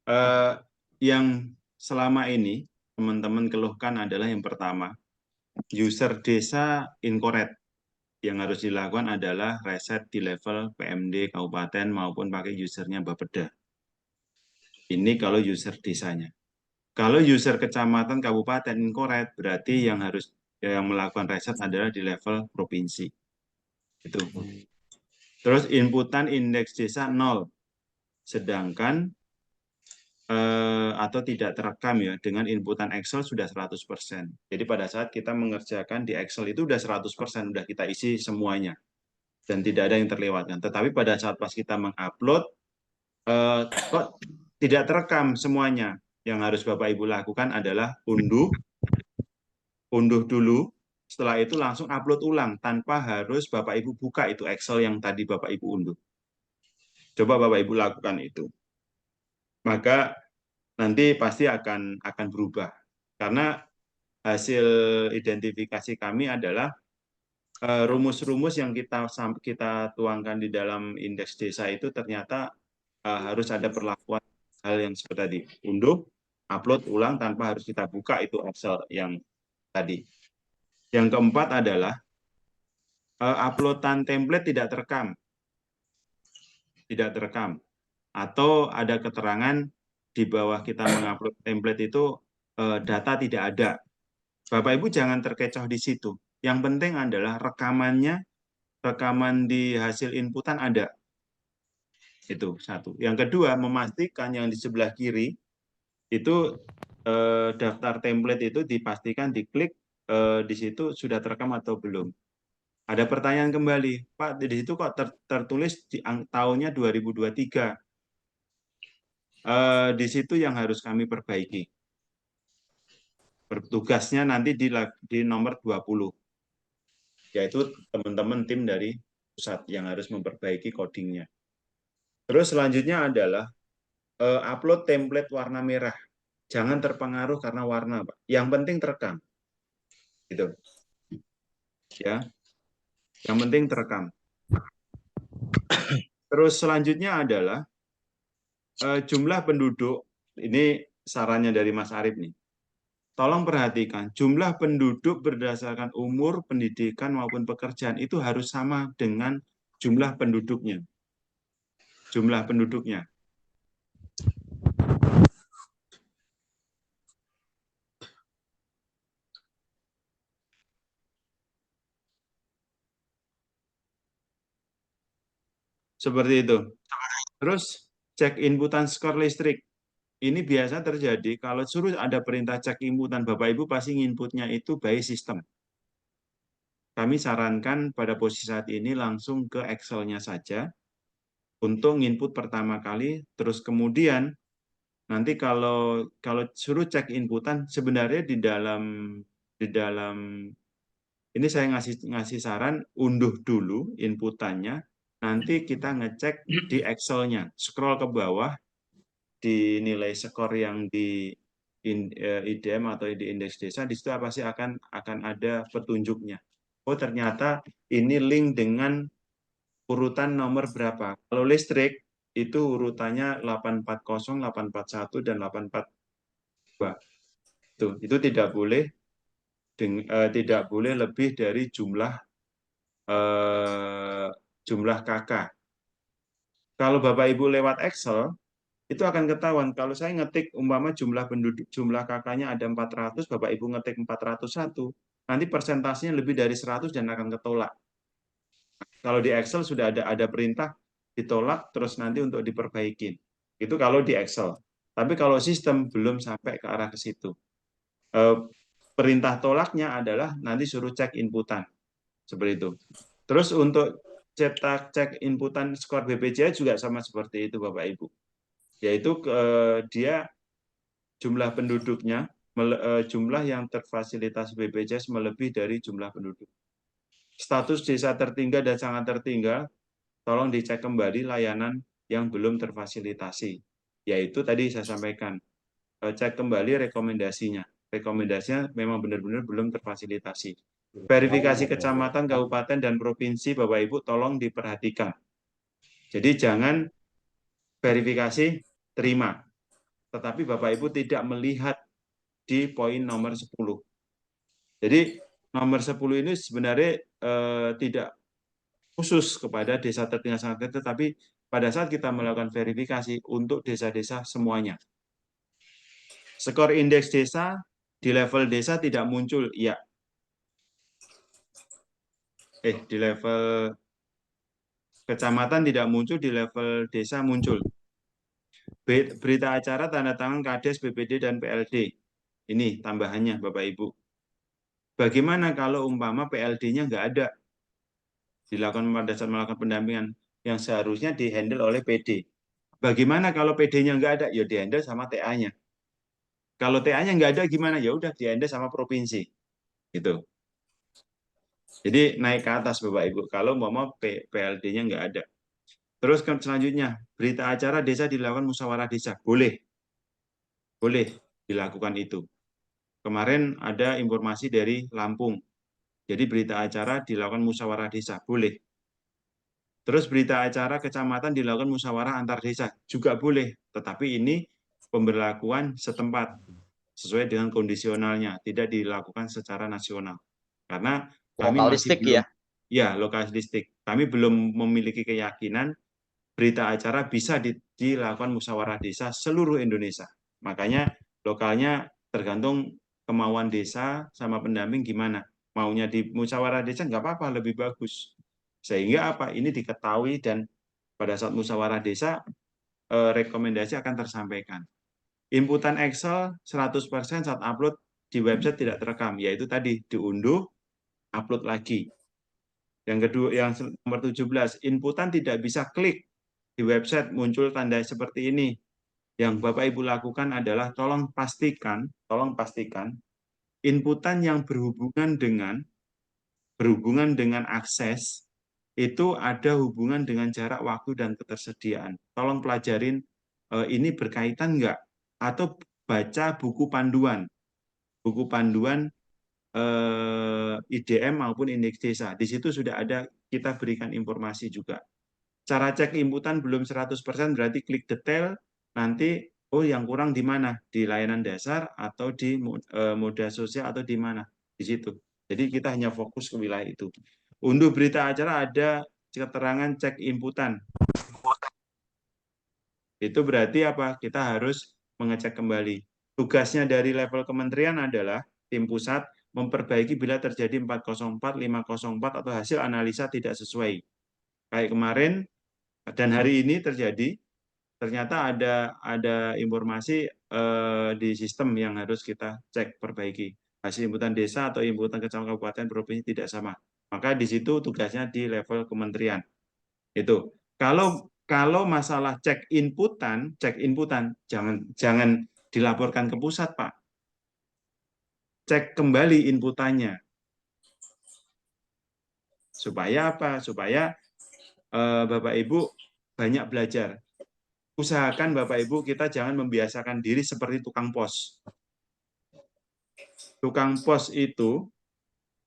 Eh, yang selama ini teman-teman keluhkan adalah yang pertama, user desa incorrect. Yang harus dilakukan adalah reset di level PMD kabupaten maupun pakai usernya Bapeda. Ini kalau user desanya. Kalau user kecamatan kabupaten incorrect, berarti yang melakukan reset adalah di level provinsi. Itu. Terus inputan indeks desa 0. Sedangkan atau tidak terekam ya, dengan inputan Excel sudah 100%. Jadi pada saat kita mengerjakan di Excel itu sudah 100%, sudah kita isi semuanya. Dan tidak ada yang terlewatkan. Tetapi pada saat pas kita mengupload, kok tidak terekam semuanya. Yang harus Bapak Ibu lakukan adalah unduh dulu, setelah itu langsung upload ulang, tanpa harus Bapak Ibu buka itu Excel yang tadi Bapak Ibu unduh. Coba Bapak Ibu lakukan itu. Maka nanti pasti akan berubah. Karena hasil identifikasi kami adalah rumus-rumus yang kita tuangkan di dalam indeks desa itu ternyata harus ada perlakuan hal yang seperti tadi, unduh, upload ulang tanpa harus kita buka itu Excel yang tadi. Yang keempat adalah uploadan template tidak terekam, atau ada keterangan di bawah kita mengupload template itu data tidak ada. Bapak Ibu jangan terkecoh di situ. Yang penting adalah rekaman di hasil inputan ada. Itu satu. Yang kedua, memastikan yang di sebelah kiri itu daftar template itu dipastikan diklik di situ sudah terekam atau belum. Ada pertanyaan kembali, Pak, di situ kok tertulis di tahunnya 2023. Di situ yang harus kami perbaiki. Tugasnya nanti di nomor 20, yaitu teman-teman tim dari pusat yang harus memperbaiki codingnya. Terus selanjutnya adalah upload template warna merah. Jangan terpengaruh karena warna, Pak. Yang penting terekam. Gitu. Ya. Yang penting terekam. Terus selanjutnya adalah jumlah penduduk. Ini sarannya dari Mas Arief nih. Tolong perhatikan, jumlah penduduk berdasarkan umur, pendidikan, maupun pekerjaan itu harus sama dengan jumlah penduduknya. Jumlah penduduknya. Seperti itu. Terus cek inputan skor listrik. Ini biasa terjadi kalau suruh ada perintah cek inputan, Bapak Ibu pasti inputnya itu by system. Kami sarankan pada posisi saat ini langsung ke Excel-nya saja untuk input pertama kali, terus kemudian nanti kalau suruh cek inputan sebenarnya di dalam ini saya ngasih saran unduh dulu inputannya, nanti kita ngecek di Excel-nya, scroll ke bawah di nilai skor yang di IDM atau di indeks desa, di situ pasti akan ada petunjuknya. Oh ternyata ini link dengan urutan nomor berapa. Kalau listrik itu urutannya 840, 841 dan 842. Itu tidak boleh lebih dari eh, jumlah KK. Kalau Bapak Ibu lewat Excel itu akan ketahuan kalau saya ngetik umpama jumlah KK-nya ada 400, Bapak Ibu ngetik 401, nanti persentasenya lebih dari 100 dan akan ketolak. Kalau di Excel sudah ada perintah ditolak terus nanti untuk diperbaikin. Itu kalau di Excel. Tapi kalau sistem belum sampai ke arah ke situ. Perintah tolaknya adalah nanti suruh cek inputan. Seperti itu. Terus untuk cetak cek inputan skor BPJS juga sama seperti itu Bapak Ibu. Yaitu dia jumlah penduduknya, jumlah yang terfasilitasi BPJS melebihi dari jumlah penduduk. Status desa tertinggal dan sangat tertinggal, tolong dicek kembali layanan yang belum terfasilitasi. Yaitu tadi saya sampaikan, cek kembali rekomendasinya. Rekomendasinya memang benar-benar belum terfasilitasi. Verifikasi kecamatan, kabupaten, dan provinsi, Bapak Ibu, tolong diperhatikan. Jadi jangan verifikasi terima. tetapi Bapak Ibu tidak melihat di poin nomor 10. Jadi nomor 10 ini sebenarnya tidak khusus kepada desa tertinggal sangat kecil, tetapi pada saat kita melakukan verifikasi untuk desa-desa semuanya. Skor indeks desa di level desa tidak muncul, iya. Di level kecamatan tidak muncul, di level desa muncul. Berita acara tanda tangan Kades, BPD, dan PLD. Ini tambahannya Bapak Ibu. Bagaimana kalau umpama PLD-nya nggak ada? Dilakukan pada saat melakukan pendampingan yang seharusnya dihandle oleh PD. Bagaimana kalau PD-nya nggak ada? Ya dihandle sama TA-nya. Kalau TA-nya nggak ada gimana? Ya udah dihandle sama provinsi. Gitu. Jadi naik ke atas Bapak Ibu. Kalau mau PLD-nya nggak ada. Terus selanjutnya, berita acara desa dilakukan musyawarah desa. Boleh. Boleh dilakukan itu. Kemarin ada informasi dari Lampung. Jadi berita acara dilakukan musyawarah desa. Boleh. Terus berita acara kecamatan dilakukan musyawarah antar desa. Juga boleh. Tetapi ini pemberlakuan setempat. Sesuai dengan kondisionalnya. Tidak dilakukan secara nasional. Karena kami masih Lokalistik belum. ya. Ya, lokalistik. Kami belum memiliki keyakinan berita acara bisa dilakukan musyawarah desa seluruh Indonesia. Makanya lokalnya tergantung kemauan desa sama pendamping gimana. Maunya di musyawarah desa nggak apa-apa, lebih bagus. Sehingga apa? Ini diketahui dan pada saat musyawarah desa rekomendasi akan tersampaikan. Inputan Excel 100% saat upload di website tidak terekam, yaitu tadi diunduh, upload lagi. Yang kedua, yang nomor 17, inputan tidak bisa klik di website muncul tanda seperti ini. Yang Bapak Ibu lakukan adalah tolong pastikan inputan yang berhubungan dengan akses itu ada hubungan dengan jarak waktu dan ketersediaan. Tolong pelajarin ini berkaitan enggak atau baca buku panduan IDM maupun indeks desa. Di situ sudah ada kita berikan informasi juga. Cara cek inputan belum 100% berarti klik detail, nanti oh yang kurang di mana? Di layanan dasar atau di moda sosial atau di mana? Di situ. Jadi kita hanya fokus ke wilayah itu. Unduh berita acara ada keterangan cek inputan. Itu berarti apa? Kita harus mengecek kembali. Tugasnya dari level kementerian adalah tim pusat memperbaiki bila terjadi 404, 504 atau hasil analisa tidak sesuai. Kayak kemarin dan hari ini terjadi, ternyata ada informasi di sistem yang harus kita cek perbaiki. Hasil inputan desa atau inputan kecamatan kabupaten provinsi tidak sama. Maka di situ tugasnya di level kementerian. Itu. Kalau masalah cek inputan jangan dilaporkan ke pusat, Pak. Cek kembali inputannya. Supaya apa? Supaya Bapak Ibu banyak belajar. Usahakan Bapak Ibu kita jangan membiasakan diri seperti tukang pos. Tukang pos itu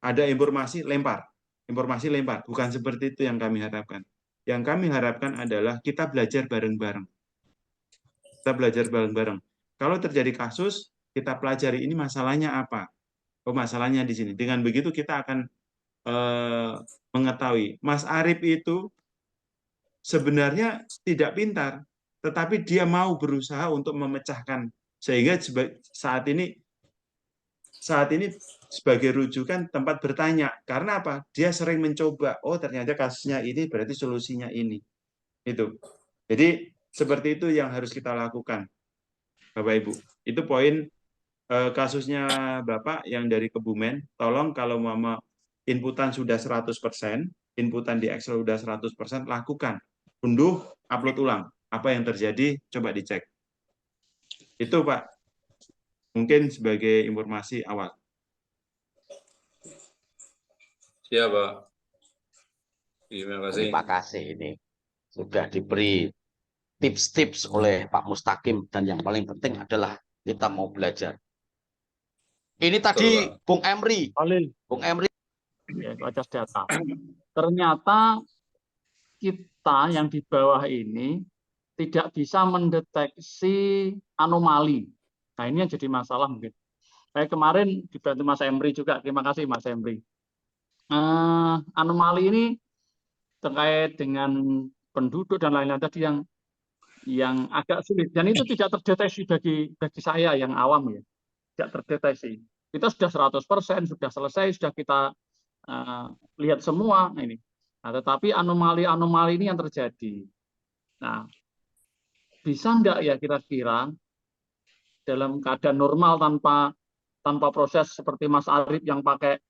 ada informasi lempar. Informasi lempar. Bukan seperti itu yang kami harapkan. Yang kami harapkan adalah kita belajar bareng-bareng. Kita belajar bareng-bareng. Kalau terjadi kasus, kita pelajari ini masalahnya apa. Oh, masalahnya di sini. Dengan begitu kita akan mengetahui. Mas Arief itu sebenarnya tidak pintar, tetapi dia mau berusaha untuk memecahkan. Sehingga saat ini sebagai rujukan tempat bertanya. Karena apa? Dia sering mencoba. Oh, ternyata kasusnya ini berarti solusinya ini. Itu. Jadi seperti itu yang harus kita lakukan, Bapak Ibu. Itu poin kasusnya Bapak yang dari Kebumen. Tolong kalau mama inputan sudah 100%, inputan di Excel sudah 100%, lakukan. Unduh, upload ulang. Apa yang terjadi, coba dicek. Itu Pak, mungkin sebagai informasi awal. Siap, Pak. Terima kasih. Terima kasih ini sudah diberi tips-tips oleh Pak Mustaqim dan yang paling penting adalah kita mau belajar. Ini tadi Pak. Bung Emri. Bung Emri ya, acas data. Ternyata kita yang di bawah ini tidak bisa mendeteksi anomali. Nah, ini yang jadi masalah mungkin. Kayak kemarin dibantu Mas Emri juga, terima kasih Mas Emri. Anomali ini terkait dengan penduduk dan lain-lain tadi yang agak sulit, dan itu tidak terdeteksi bagi saya yang awam ya, tidak terdeteksi. Kita sudah 100%, sudah selesai, sudah kita lihat semua ini. Nah, tetapi anomali-anomali ini yang terjadi. Nah, bisa enggak ya kira-kira dalam keadaan normal tanpa proses seperti Mas Arif yang pakai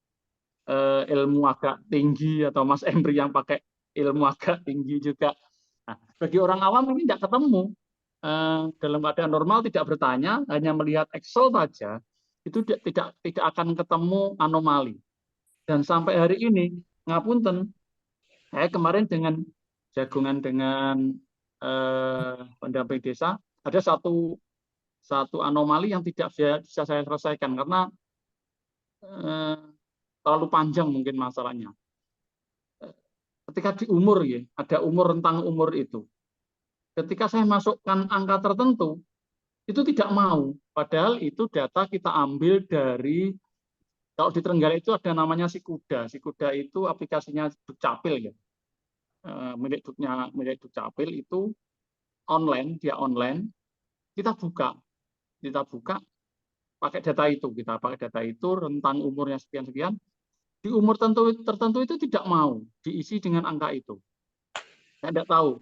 ilmu agak tinggi atau Mas Emri yang pakai ilmu agak tinggi juga. Nah, bagi orang awam ini tidak ketemu. Dalam keadaan normal tidak bertanya, hanya melihat Excel saja, itu tidak akan ketemu anomali. Dan sampai hari ini, ngapunten, saya kemarin dengan jagungan dengan pendamping desa, ada satu anomali yang tidak bisa saya selesaikan karena terlalu panjang mungkin masalahnya. Ketika di umur ya, ada rentang umur itu. Ketika saya masukkan angka tertentu, itu tidak mau. Padahal itu data kita ambil dari, kalau di Trenggalek itu ada namanya Sikuda. Sikuda itu aplikasinya Dukcapil ya. Milik Dukcapil itu online, dia online. Kita buka pakai data itu, rentang umurnya sekian-sekian. Di umur tertentu itu tidak mau diisi dengan angka itu. Saya tidak tahu.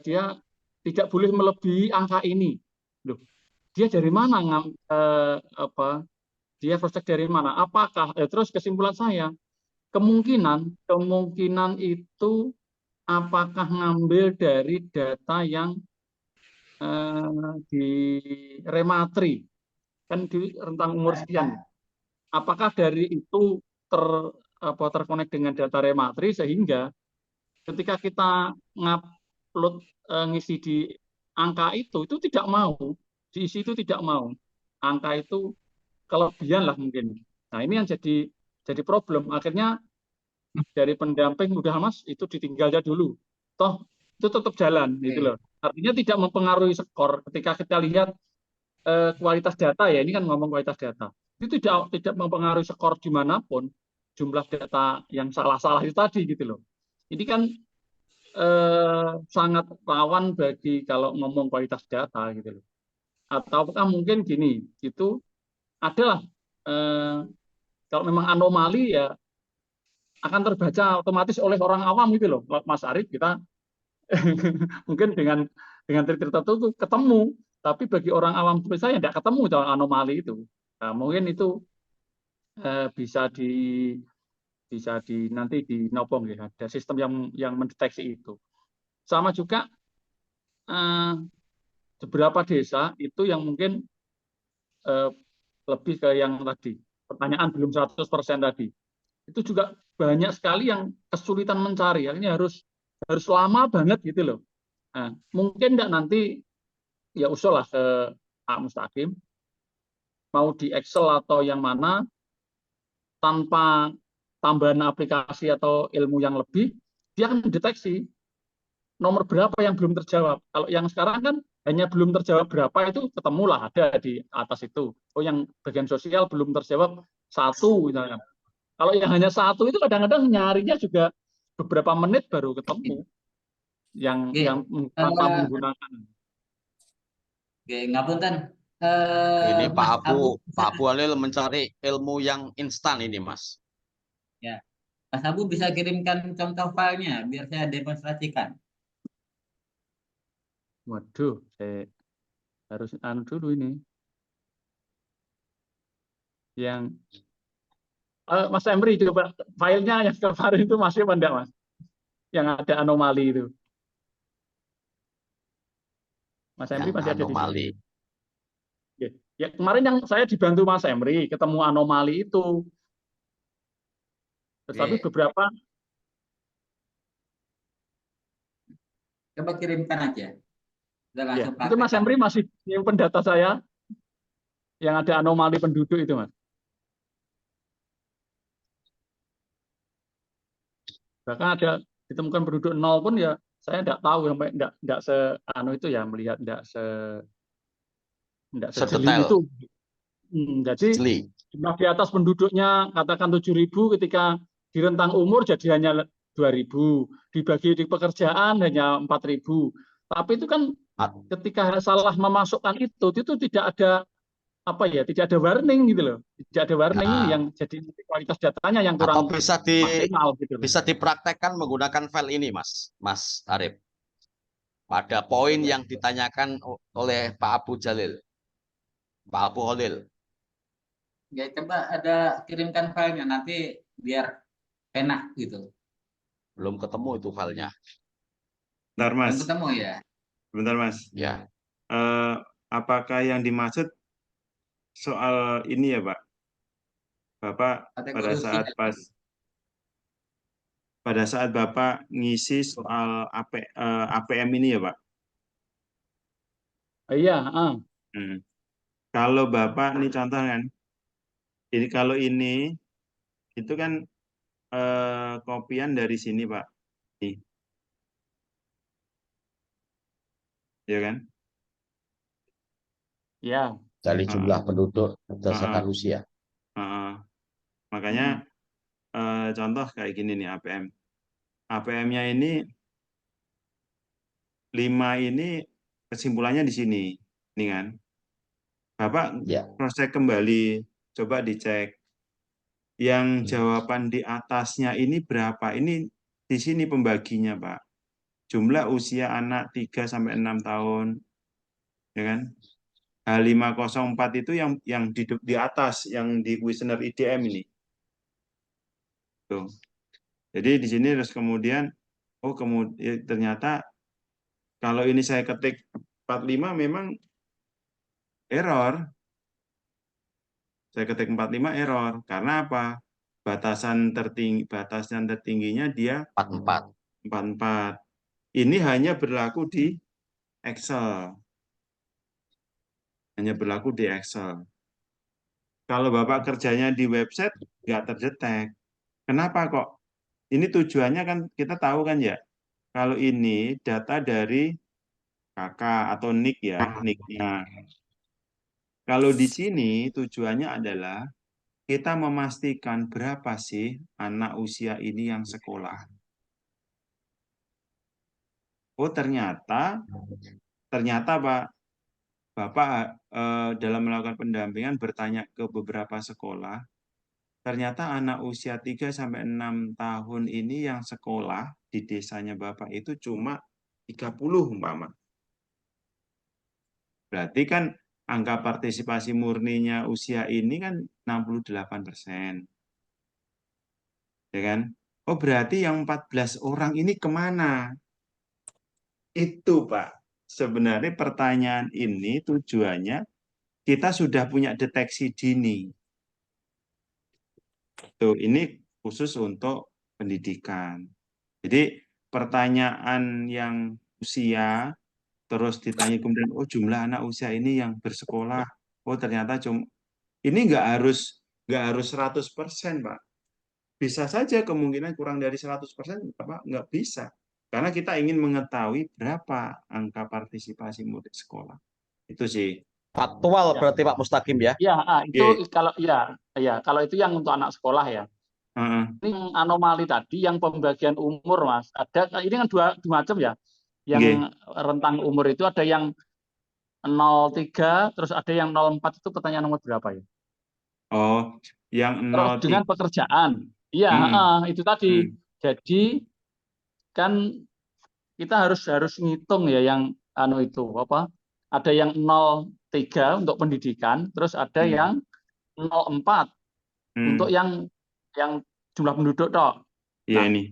Dia tidak boleh melebihi angka ini. Loh, dia dari mana? Dia cross check dari mana? Apakah? Terus kesimpulan saya, kemungkinan itu apakah ngambil dari data yang di Rematri, kan di rentang umur sekian. Apakah dari itu terkonek dengan data Rematri sehingga ketika kita ngupload ngisi di angka itu tidak mau, diisi itu tidak mau. Angka itu kelebihan lah mungkin. Nah, ini yang jadi problem. Akhirnya dari pendamping udah Mas itu ditinggal aja dulu. Toh itu tetap jalan gitu loh. Artinya tidak mempengaruhi skor ketika kita lihat kualitas data ya, ini kan ngomong kualitas data. Itu tidak mempengaruhi skor dimanapun jumlah data yang salah-salah itu tadi gitu loh. Ini kan sangat rawan bagi kalau ngomong kualitas data gitu loh. Ataukah mungkin gini, itu adalah kalau memang anomali ya akan terbaca otomatis oleh orang awam gitu loh. Mas Arif kita mungkin dengan trik tertentu ketemu, tapi bagi orang awam seperti saya tidak ketemu dalam anomali itu. Nah, mungkin itu bisa nanti dinopong ya, ada sistem yang mendeteksi itu. Sama juga beberapa desa itu yang mungkin lebih ke yang tadi pertanyaan belum 100% tadi, itu juga banyak sekali yang kesulitan mencari, akhirnya harus lama banget gitu loh. Nah, mungkin enggak nanti ya usul lah ke Pak Mustaqim, mau di Excel atau yang mana, tanpa tambahan aplikasi atau ilmu yang lebih, dia akan mendeteksi nomor berapa yang belum terjawab. Kalau yang sekarang kan hanya belum terjawab berapa itu ketemulah ada di atas itu. Oh, yang bagian sosial belum terjawab 1 misalnya. Kalau yang hanya 1 itu kadang-kadang nyarinya juga beberapa menit baru ketemu yang tanpa menggunakan. Oke, ngapunten. Ini Mas Pak Abu bisa- Halil mencari ilmu yang instan ini, Mas. Ya, Mas Abu bisa kirimkan contoh filenya biar saya demonstrasikan. Waduh, saya harus dulu ini. Yang Mas Emri coba filenya yang kemarin itu masih apa enggak, Mas? Yang ada anomali itu. Mas Emri Yang masih ada di anomali. sini. Ya, kemarin yang saya dibantu Mas Emri ketemu anomali itu. Tetapi beberapa Coba kirimkan aja. Udah ya, langsung itu Mas praktekkan. Emri masih nyimpen data saya yang ada anomali penduduk itu, Mas. Bahkan ada ditemukan penduduk 0 pun ya Saya enggak tahu sampai enggak se anu itu ya melihat enggak sejeli Sedetail, itu. Jadi jeli. jumlah di atas penduduknya katakan 7.000, ketika di rentang umur jadi hanya 2.000, dibagi di pekerjaan hanya 4.000. Tapi itu kan A- ketika salah memasukkan itu tidak ada apa ya, tidak ada warning gitu loh. Tidak ada warning ini Nah, yang jadi kualitas datanya yang atau kurang maksimal gitu loh. bisa dipraktekkan menggunakan file ini, Mas Arif. Pada poin yang ditanyakan oleh Pak Abu Jalil, Pak Abu Holil. Ya coba ada kirimkan filenya nanti biar enak gitu. Belum ketemu itu filenya. Bentar, Belum Mas. ketemu ya. Bentar, Mas. Ya, Apakah yang dimaksud soal ini ya, Pak? Bapak Kategori usia. pada saat Bapak ngisi soal APM ini ya, Pak? Iya, Kalau Bapak nih contoh kan, ini kalau ini itu kan kopian dari sini, Pak. Nih. Ya kan? ya. dari jumlah penduduk berdasarkan Heeh. usia. Makanya contoh kayak gini nih APM. APM-nya ini 5 ini kesimpulannya di sini. Ini kan. Bapak Ya, cross check kembali, coba dicek. Yang jawaban di atasnya ini berapa? Ini di sini pembaginya, Pak. Jumlah usia anak 3 sampai 6 tahun. Ya kan? H504 itu yang di atas, yang di kuesioner IDM ini. Tuh. Jadi di sini terus kemudian ternyata kalau ini saya ketik 45 memang error. Saya ketik 45 error. Karena apa? Batasan tertingginya dia 44. 44. Ini hanya berlaku di Excel. Hanya berlaku di Excel. Kalau Bapak kerjanya di website, nggak terdetek. Kenapa kok? Ini tujuannya kan kita tahu kan ya, kalau ini data dari kakak atau nick ya, nicknya. Kalau di sini tujuannya adalah kita memastikan berapa sih anak usia ini yang sekolah. Oh ternyata Pak, Bapak dalam melakukan pendampingan bertanya ke beberapa sekolah, ternyata anak usia 3-6 tahun ini yang sekolah di desanya Bapak itu cuma 30 umpama. Berarti kan angka partisipasi murninya usia ini kan 68%. Ya kan? Oh berarti yang 14 orang ini kemana? Itu Pak. Sebenarnya pertanyaan ini tujuannya kita sudah punya deteksi dini. Tuh, ini khusus untuk pendidikan. Jadi pertanyaan yang usia terus ditanya kemudian jumlah anak usia ini yang bersekolah. Oh ternyata ini nggak harus 100% Pak. Bisa saja kemungkinan kurang dari 100% Pak, nggak bisa. Karena kita ingin mengetahui berapa angka partisipasi murid sekolah. Itu sih. Faktual Ya. berarti Pak Mustaqim ya? Ya, itu Oke. kalau itu yang untuk anak sekolah ya. Ini anomali tadi yang pembagian umur, Mas. Ini kan dua macam ya. Yang rentang umur itu ada yang 03, terus ada yang 04, itu pertanyaan nomor berapa ya? Oh, yang Terus 03. dengan pekerjaan. Iya, itu tadi. Jadi kan kita harus ngitung ya yang itu apa? Ada yang 03 untuk pendidikan, terus ada yang 04 untuk yang jumlah penduduk toh. Iya Nah, ini.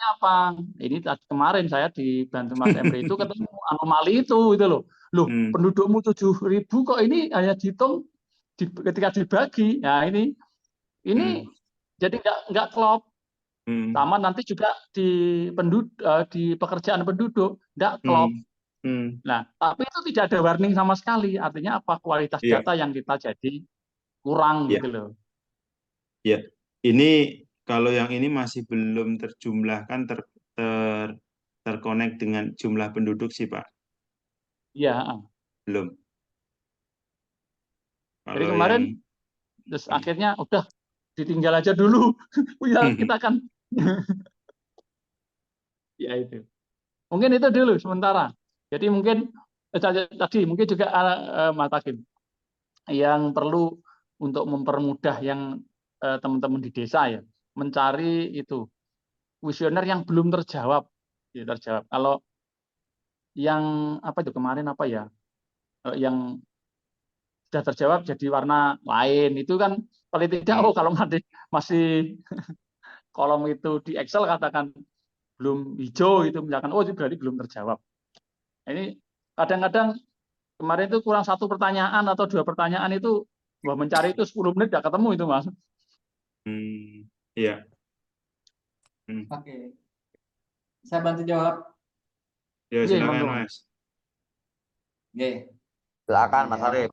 apa? Ini tadi kemarin saya dibantu Mas Emre itu ketemu anomali itu loh. Loh, pendudukmu 7.000 kok ini hanya dihitung ketika dibagi. Nah, ini jadi nggak klop. Sama nanti juga di pekerjaan penduduk nggak klop. Nah, tapi itu tidak ada warning sama sekali. Artinya apa? Kualitas Iya. data yang kita jadi kurang Iya. gitu loh. Ya, ini kalau yang ini masih belum terjumlahkan terkonek dengan jumlah penduduk sih, Pak. Iya. Belum. Jadi Kalau kemarin yang terus akhirnya udah ditinggal aja dulu. Ya kita kan ya itu. Mungkin itu dulu sementara. Jadi mungkin tadi mungkin juga Mas Hakim yang perlu untuk mempermudah yang teman-teman di desa ya, mencari itu kuesioner yang belum terjawab. Ya, terjawab. Kalau yang apa itu kemarin apa ya? Yang sudah terjawab jadi warna lain itu kan paling tidak kalau masih kolom itu di Excel katakan belum hijau itu misalkan itu berarti belum terjawab. Ini kadang-kadang kemarin itu kurang 1 pertanyaan atau 2 pertanyaan itu mencari itu 10 menit nggak ketemu itu, Mas. Iya. Oke. Saya bantu jawab. Ya, Iya, silakan, monggo. Mas. Oke. Silakan Mas Arif.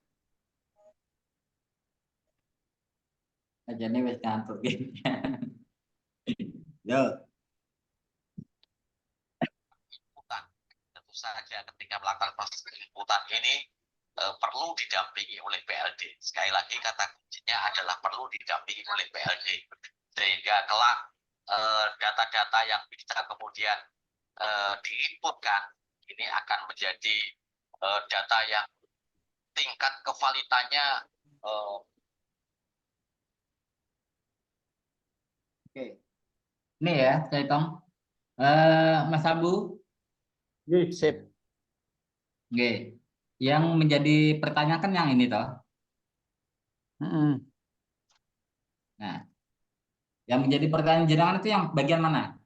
Aja nih wes ngantuk gitu. Yo. Tentu saja ketika melakukan proses penjemputan ini perlu didampingi oleh PLD. Sekali lagi kata kuncinya adalah perlu didampingi oleh PLD. Sehingga kelak data-data yang bisa kemudian diinputkan ini akan menjadi data yang tingkat kevalitannya Oke. Ini ya, saya hitung. Mas Abu. sip. Oke. Yang menjadi pertanyaan kan yang ini toh. Nah, yang menjadi pertanyaan jenengan itu yang bagian mana?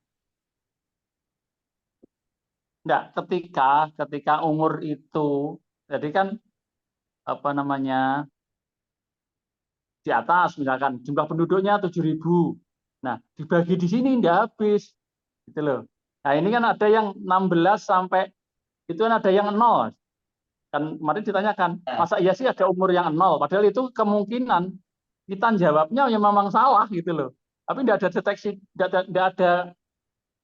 Enggak, ketika umur itu, jadi kan apa namanya di atas misalkan jumlah penduduknya 7.000. Nah, dibagi di sini enggak habis. Gitu loh. Nah, ini kan ada yang 16 sampai itu kan ada yang 0. Kan kemarin ditanyakan, masa iya sih ada umur yang 0? Padahal itu kemungkinan kita jawabnya ya memang salah gitu loh. Tapi enggak ada deteksi, enggak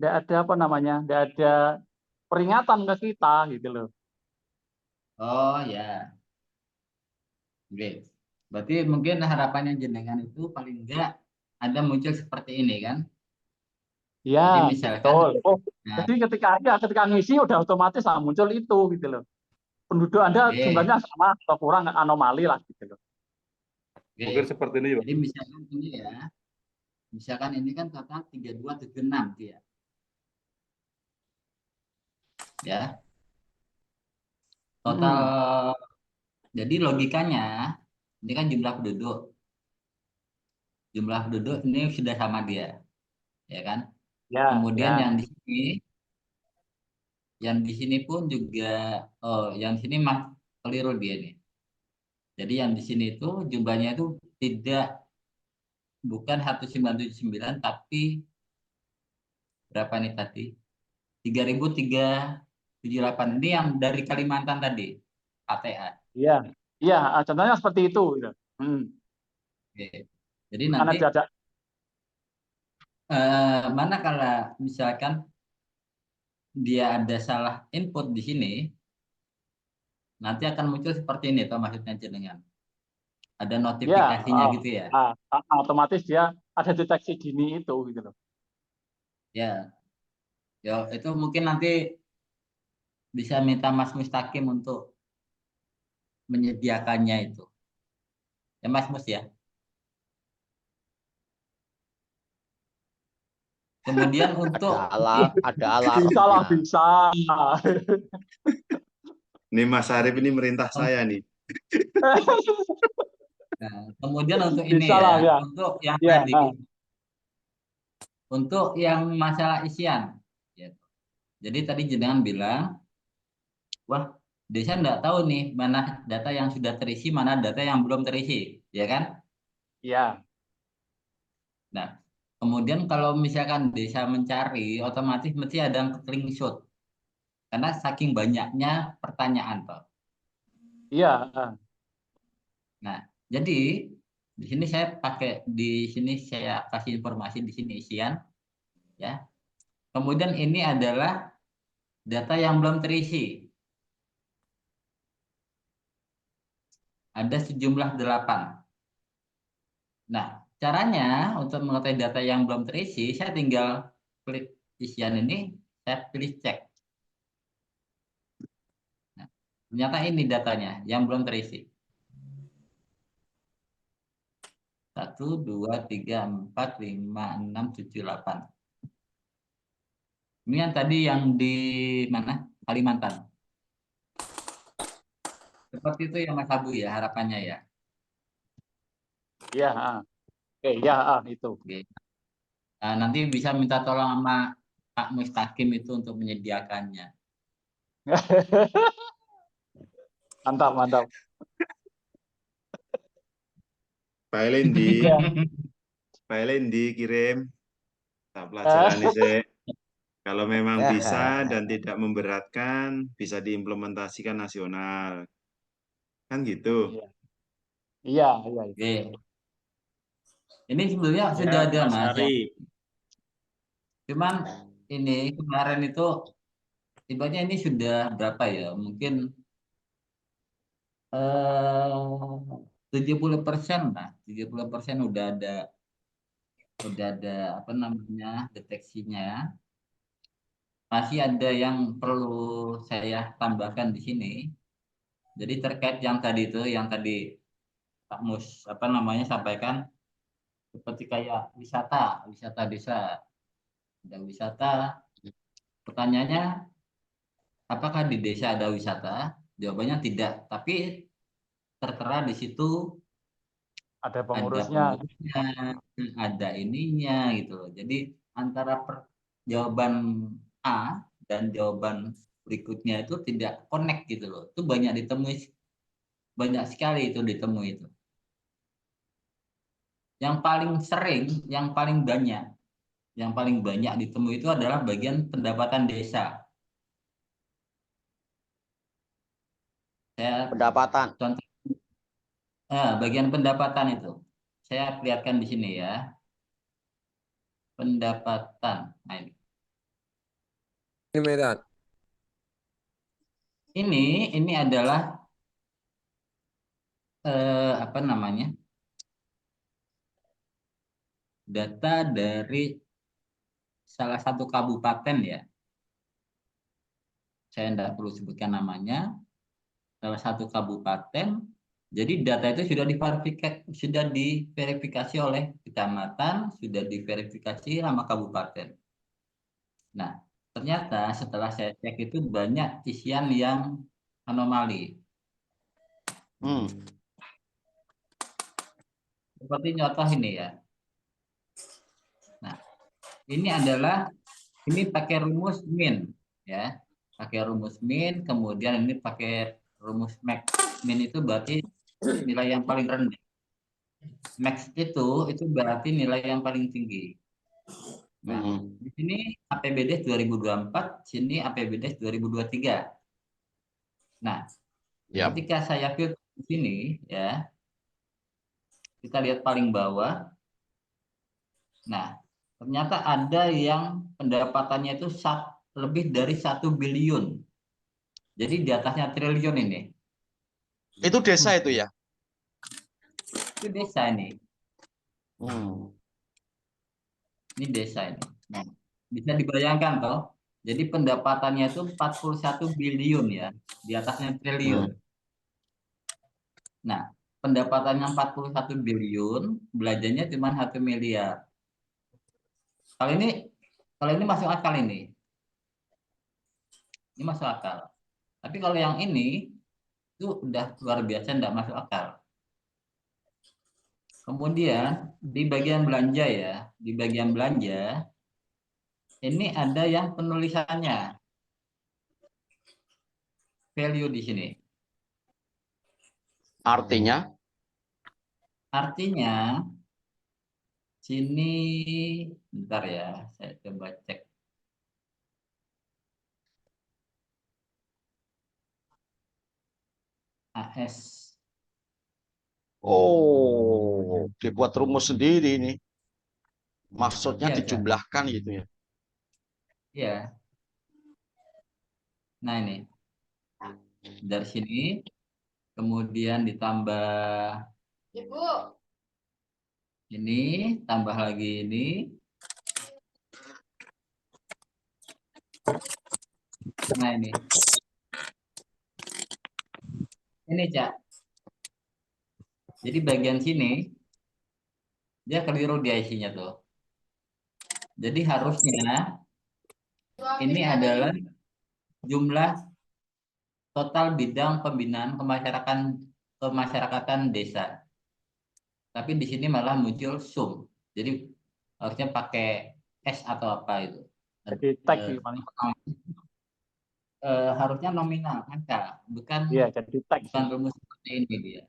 ada apa namanya, enggak ada peringatan ke kita gitu loh. Oh ya. Oke. Berarti mungkin harapannya jenengan itu paling enggak ada muncul seperti ini kan? Iya, Jadi misalkan betul. Oh, nah, jadi ketika ngisi udah otomatis muncul itu gitu loh. Penduduk Anda oke, jumlahnya sama atau kurang anomali lah gitu loh. oke. Mungkin seperti ini, Pak. Jadi misalkan ini ya. Misalkan ini kan total 3276 dia. Ya. Total jadi logikanya ini kan jumlah penduduk. Jumlah penduduk ini sudah sama dia. Ya kan? Ya, Kemudian ya. yang di sini pun juga yang di sini mah keliru dia nih. Jadi yang di sini itu jumlahnya itu bukan 1979 tapi berapa nih tadi? 3.378 ini yang dari Kalimantan tadi, KTA. Iya. Iya, contohnya seperti itu gitu. Oke. Jadi Karena nanti ada mana kalau misalkan dia ada salah input di sini, nanti akan muncul seperti ini, toh maksudnya jenengan. Ada ya, notifikasinya gitu ya. otomatis dia ada deteksi dini itu gitu loh. Ya, ya itu mungkin nanti bisa minta Mas Mustaqim untuk menyediakannya itu. Ya Mas Mus ya. Kemudian untuk Ada alarm. Bisa lah, bisa. Ini Mas Arif ini merintah saya nih. nah, kemudian untuk ini Bisa lah, ya. untuk yang Ya, tadi, untuk yang masalah isian. Gitu. Jadi tadi jenengan bilang, wah desa nggak tahu nih mana data yang sudah terisi, mana data yang belum terisi, ya kan? ya. Nah, kemudian kalau misalkan desa mencari, otomatis mesti ada yang screenshot. Karena saking banyaknya pertanyaan, Pak. Iya. Nah, jadi di sini saya pakai, di sini saya kasih informasi di sini isian, ya. Kemudian ini adalah data yang belum terisi. Ada sejumlah 8. Nah, caranya untuk mengetahui data yang belum terisi, saya tinggal klik isian ini, saya pilih cek. Nah, ternyata ini datanya yang belum terisi. 1, 2, 3, 4, 5, 6, 7, 8. Ini yang tadi yang di mana? Kalimantan. Seperti itu ya Mas Abu ya, harapannya ya. Ya, oke, ya, itu. Oke. Nah, nanti bisa minta tolong sama Pak Mustaqim itu untuk menyediakannya. Mantap, mantap. File di, Ya. file dikirim. Tak pelajari sih. Kalau memang bisa dan tidak memberatkan, bisa diimplementasikan nasional. Kan gitu. Iya, iya, iya. Oke. Ini sebenarnya Ya, sudah ada Mas Mas ya. Ari. Cuman ini kemarin itu tiba-tiba ini sudah berapa ya? Mungkin 70% lah. 70% udah ada apa namanya deteksinya. Masih ada yang perlu saya tambahkan di sini. Jadi terkait yang tadi itu, yang tadi Pak Mus apa namanya sampaikan seperti kayak wisata desa. Ada wisata. Pertanyaannya, apakah di desa ada wisata? Jawabannya tidak. Tapi tertera di situ Ada ada pengurusnya. pengurusnya, ada ininya gitu loh. Jadi antara jawaban A dan jawaban berikutnya itu tidak connect gitu loh. Itu banyak ditemui, banyak sekali itu ditemui itu. Yang paling sering, yang paling banyak ditemui itu adalah bagian pendapatan desa. Saya Pendapatan. contoh bagian pendapatan itu. Saya perlihatkan di sini ya. Pendapatan. Nah, Ini Medan. ini adalah apa namanya? Data dari salah satu kabupaten ya. Saya tidak perlu sebutkan namanya. Salah satu kabupaten. Jadi data itu sudah diverifikasi oleh kecamatan, sudah diverifikasi sama kabupaten. Nah, ternyata setelah saya cek itu banyak isian yang anomali. Seperti contoh ini ya. Nah, ini pakai rumus min ya. Pakai rumus min, kemudian ini pakai rumus max. Min itu berarti nilai yang paling rendah. Max itu berarti nilai yang paling tinggi. Nah, di sini APBD 2024, sini APBD 2023. Nah, ketika saya filter di sini ya, kita lihat paling bawah. Nah, ternyata ada yang pendapatannya itu lebih dari 1 billion. Jadi di atasnya triliun ini. Itu desa itu ya? Itu desa ini. Ini desa ini. Nah, bisa dibayangkan toh. Jadi pendapatannya itu 41 billion ya. Di atasnya triliun. Nah, pendapatannya 41 billion, belanjanya cuma 1 miliar. Kalau ini masuk akal ini. Ini masuk akal. Tapi kalau yang ini itu udah luar biasa, tidak masuk akal. Kemudian di bagian belanja ya, di bagian belanja ini ada yang penulisannya value di sini. Artinya? Artinya sini bentar ya, saya coba cek. AS. Oh, dibuat rumus sendiri ini. Maksudnya Iya, Kak. dijumlahkan gitu ya. Iya. Nah ini dari sini, kemudian ditambah ini, tambah lagi ini. Nah ini Cak. Jadi bagian sini dia keliru dia isinya tuh. Jadi harusnya ini adalah jumlah total bidang pembinaan kemasyarakatan desa. Tapi di sini malah muncul sum. Jadi harusnya pakai S atau apa itu. Jadi tag sih paling. Harusnya nominal angka, bukan Iya, jadi tag bukan sih. rumus seperti ini dia.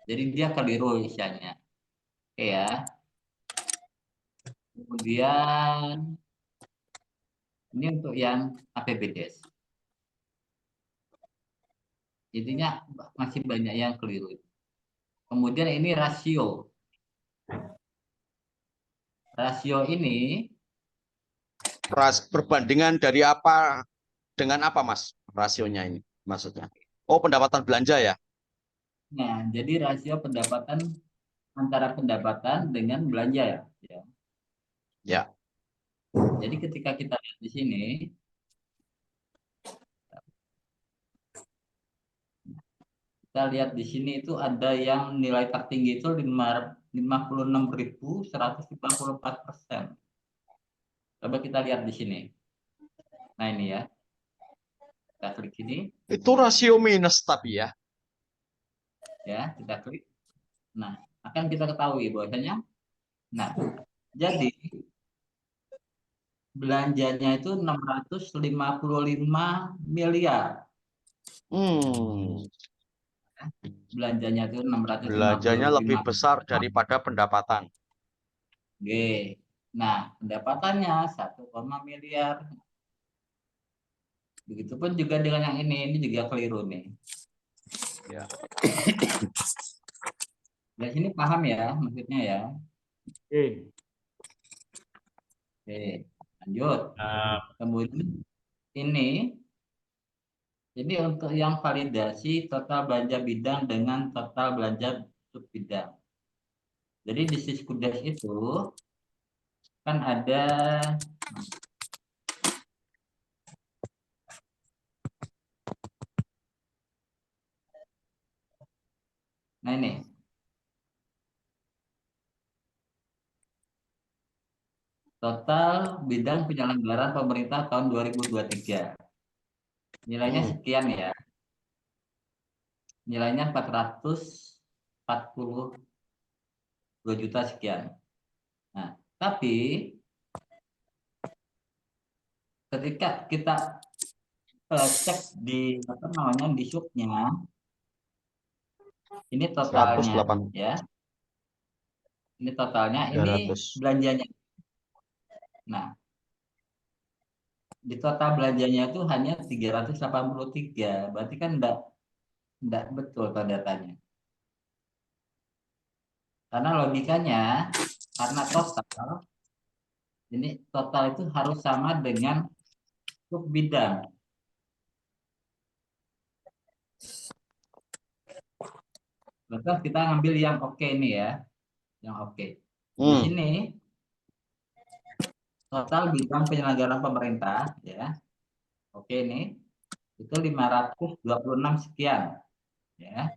Jadi dia keliru isinya. Oke ya. Kemudian ini untuk yang APBDes. Intinya masih banyak yang keliru. Kemudian ini rasio. Rasio ini Perbandingan dari apa dengan apa, Mas? Rasionya ini maksudnya. Oh, pendapatan belanja ya? nah, jadi rasio pendapatan antara pendapatan dengan belanja ya. Ya. Jadi ketika kita lihat di sini, kita lihat di sini itu ada yang nilai tertinggi itu 56.154%. Coba kita lihat di sini. Nah ini ya, kita klik ini, Itu rasio minus tapi ya. ya kita klik. Nah, akan kita ketahui bahwasanya, nah jadi belanjanya itu 655 miliar. Belanjanya itu 655 Belanjanya lebih besar daripada pendapatan. Oke. Nah, pendapatannya 1, miliar. Begitupun juga dengan yang ini juga keliru nih. Ya. Dari sini paham ya maksudnya ya. Oke. Oke, lanjut. Kemudian ini untuk yang validasi total belanja bidang dengan total belanja subbidang. Jadi di Siskudes itu kan ada nah ini total bidang penyelenggaraan pemerintah tahun 2023. Nilainya sekian ya. Nilainya 442 juta sekian. Nah, tapi ketika kita cek di apa namanya di subnya, ini totalnya 108. ya. Ini totalnya, ini 300. belanjanya. Nah, di total belanjanya itu hanya 383. Berarti kan enggak betul datanya. Karena logikanya, karena total, ini total itu harus sama dengan sub bidang. Betul, kita ngambil yang oke ini ya, yang oke. Di sini total bidang penyelenggaraan pemerintah ya, oke ini itu 526 sekian ya.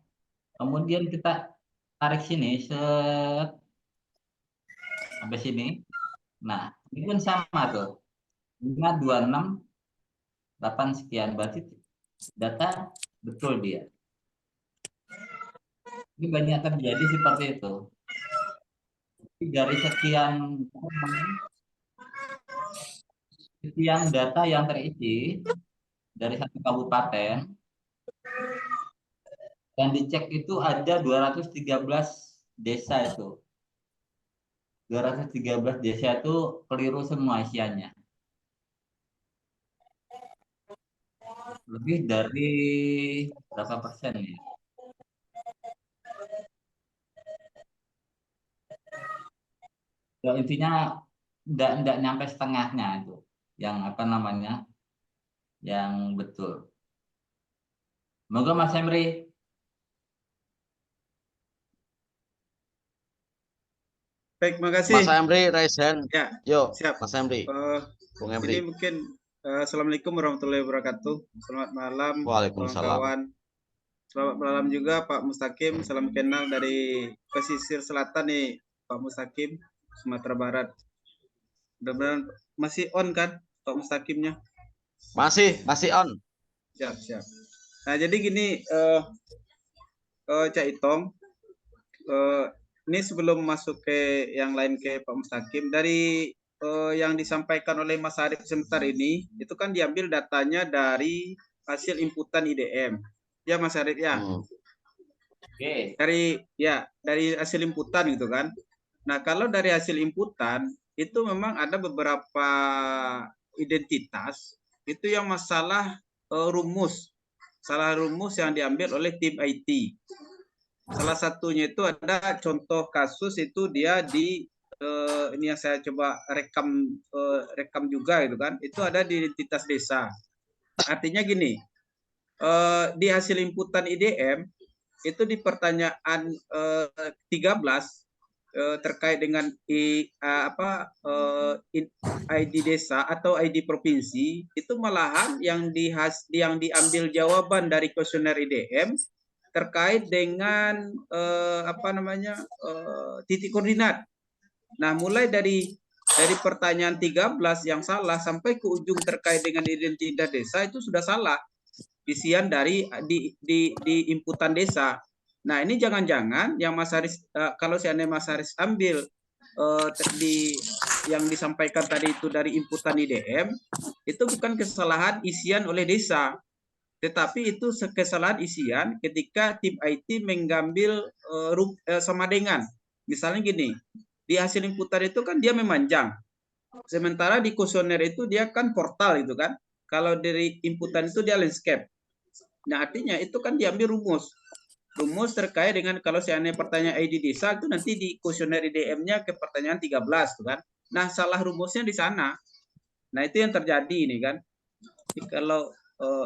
Kemudian kita tarik sini sampai sini. Nah, ini pun sama tuh. 526,8 sekian, berarti data betul dia. Ini banyak terjadi seperti itu. Dari sekian data yang terisi dari satu kabupaten, yang dicek itu ada 213 desa itu. 213 desa itu keliru semua isiannya. Lebih dari berapa persen ya? Ya, intinya enggak nyampe setengahnya itu. Yang apa namanya? yang betul. Moga Mas Emri. Baik, makasih. Mas Emri, raise hand. Ya, Yo, siap. Mas Emri. Bung Ini Emri. mungkin Assalamualaikum warahmatullahi wabarakatuh. Selamat malam Waalaikumsalam. kawan-kawan. Selamat malam juga Pak Mustaqim. Salam kenal dari pesisir selatan nih Pak Mustaqim, Sumatera Barat. Mudah-mudahan masih on kan Pak Mustaqimnya? Masih on. Siap, siap. Nah, jadi gini, Cak Itong, ini sebelum masuk ke yang lain ke Pak Mustaqim, dari yang disampaikan oleh Mas Arif sebentar ini, itu kan diambil datanya dari hasil inputan IDM. Ya Mas Arif ya. Oke. Dari hasil inputan gitu kan. Nah, kalau dari hasil inputan itu memang ada beberapa identitas itu yang masalah rumus. Salah rumus yang diambil oleh tim IT. Salah satunya itu ada contoh kasus itu dia di ini yang saya coba rekam juga gitu kan. Itu ada di identitas desa. Artinya gini, di hasil inputan IDM itu di pertanyaan 13 terkait dengan ID desa atau ID provinsi, itu malahan yang diambil jawaban dari kuesioner IDM terkait dengan titik koordinat. Nah, mulai dari pertanyaan 13 yang salah sampai ke ujung terkait dengan identitas desa itu sudah salah. Isian dari di inputan desa. Nah, ini jangan-jangan yang Mas Haris, kalau seandainya Mas Haris ambil yang disampaikan tadi itu dari inputan IDM, itu bukan kesalahan isian oleh desa, tetapi itu kesalahan isian ketika tim IT mengambil samadengan. Misalnya gini, di hasil inputan itu kan dia memanjang, sementara di kuesioner itu dia kan portal itu kan. Kalau dari inputan itu dia landscape. Nah, artinya itu kan diambil rumus terkait dengan kalau seandainya pertanyaan ID desa itu nanti di kuesioner IDM-nya ke pertanyaan 13 tuh kan. Nah, salah rumusnya di sana. Nah, itu yang terjadi ini kan. Jadi, kalau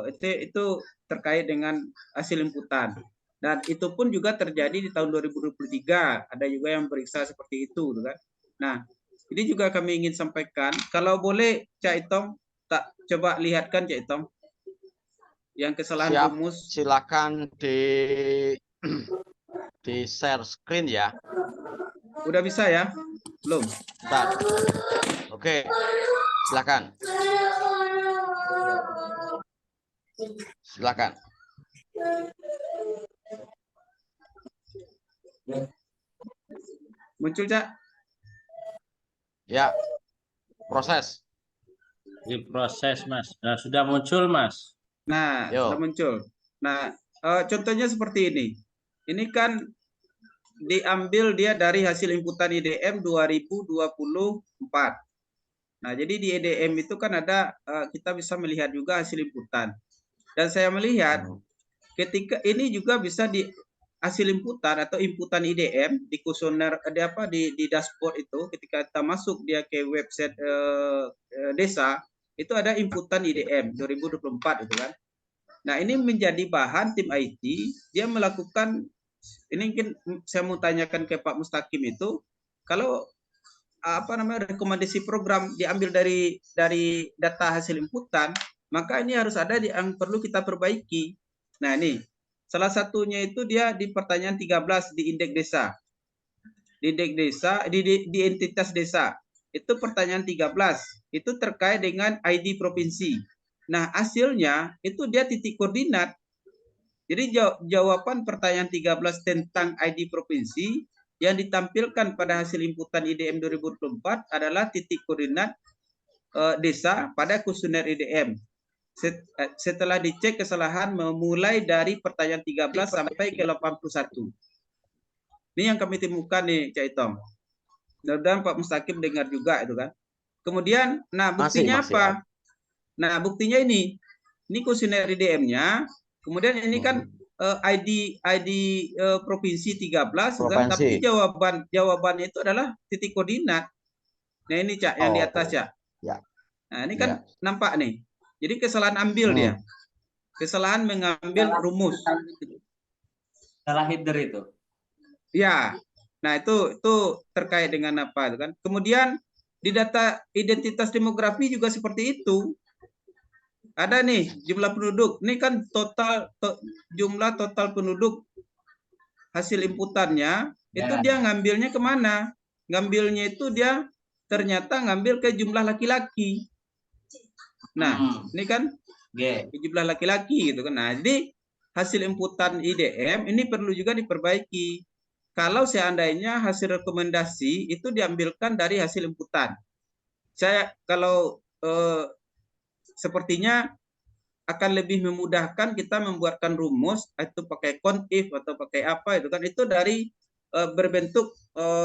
itu terkait dengan hasil inputan. Dan itu pun juga terjadi di tahun 2023. Ada juga yang periksa seperti itu tuh kan. Nah, ini juga kami ingin sampaikan, kalau boleh Cak Itong tak coba lihatkan Cak Itong yang kesalahan Siap. rumus. Silakan di share screen ya. Udah bisa ya? Belum? Bentar. Oke. Silakan. Silakan. Muncul, Cak? Ya. Proses. Diproses, Mas. Nah, sudah muncul, Mas. Nah, Yo. sudah muncul. Nah, contohnya seperti ini. Ini kan diambil dia dari hasil inputan IDM 2024. Nah, jadi di IDM itu kan ada, kita bisa melihat juga hasil inputan. Dan saya melihat ketika ini juga bisa di hasil inputan atau inputan IDM di kuesioner di dashboard itu, ketika kita masuk dia ke website desa, itu ada inputan IDM 2024 itu kan. Nah, ini menjadi bahan tim IT, dia melakukan, ini mungkin saya mau tanyakan ke Pak Mustaqim itu, kalau rekomendasi program diambil dari data hasil inputan, maka ini harus ada yang perlu kita perbaiki. Nah, ini salah satunya itu dia di pertanyaan 13 di indeks desa. Di indeks desa, di entitas desa. Itu pertanyaan 13. Itu terkait dengan ID provinsi. Nah, hasilnya itu dia titik koordinat. Jadi jawaban pertanyaan 13 tentang ID provinsi yang ditampilkan pada hasil inputan IDM 2024 adalah titik koordinat desa pada kuesioner IDM. Setelah dicek kesalahan memulai dari pertanyaan 13 sampai ke 81. Ini yang kami temukan nih, Cak Itong. Dan Pak Mustaqim dengar juga itu kan. Kemudian, nah buktinya masih apa? Nah, buktinya ini kuesioner IDM-nya. Kemudian ini kan ID provinsi 13, kan? Tapi jawabannya itu adalah titik koordinat. Nah, ini Cak yang di atas, Cak. Ya. Nah, ini kan nampak nih. Jadi kesalahan ambil dia. Kesalahan mengambil rumus. Salah header itu. Ya. Nah, itu terkait dengan apa itu kan. Kemudian di data identitas demografi juga seperti itu. Ada nih jumlah penduduk. Ini kan jumlah total penduduk hasil inputannya itu dia ngambilnya kemana? Ngambilnya itu dia ternyata ngambil ke jumlah laki-laki. Nah, ini kan jumlah laki-laki gitu kan. Nah, jadi hasil inputan IDM ini perlu juga diperbaiki. Kalau seandainya hasil rekomendasi itu diambilkan dari hasil inputan. Saya kalau sepertinya akan lebih memudahkan kita membuatkan rumus itu pakai count if atau pakai apa itu kan, itu dari berbentuk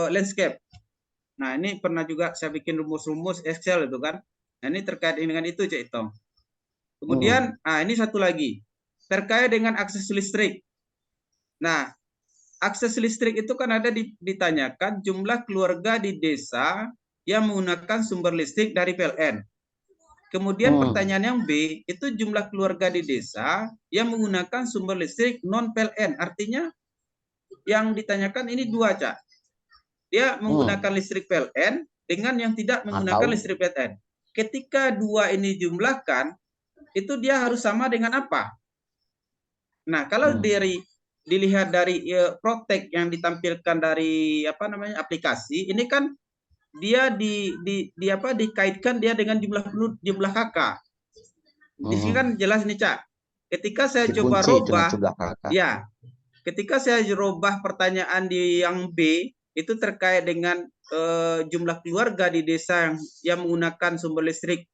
landscape. Nah, ini pernah juga saya bikin rumus-rumus Excel itu kan. Nah, ini terkait dengan itu, Cik Itong. Kemudian ini satu lagi terkait dengan akses listrik. Nah, akses listrik itu kan ada ditanyakan jumlah keluarga di desa yang menggunakan sumber listrik dari PLN. Kemudian pertanyaan yang B, itu jumlah keluarga di desa yang menggunakan sumber listrik non-PLN. Artinya yang ditanyakan ini dua, Cak. Dia menggunakan listrik PLN dengan yang tidak menggunakan listrik PLN. Ketika dua ini jumlahkan, itu dia harus sama dengan apa? Nah, kalau dilihat dari protek yang ditampilkan dari aplikasi, ini kan dia dikaitkan dia dengan jumlah kakak. Di sini kan jelas nih, Cak. Ketika saya coba robah, ya, ketika saya robah pertanyaan di yang B itu terkait dengan jumlah keluarga di desa yang menggunakan sumber listrik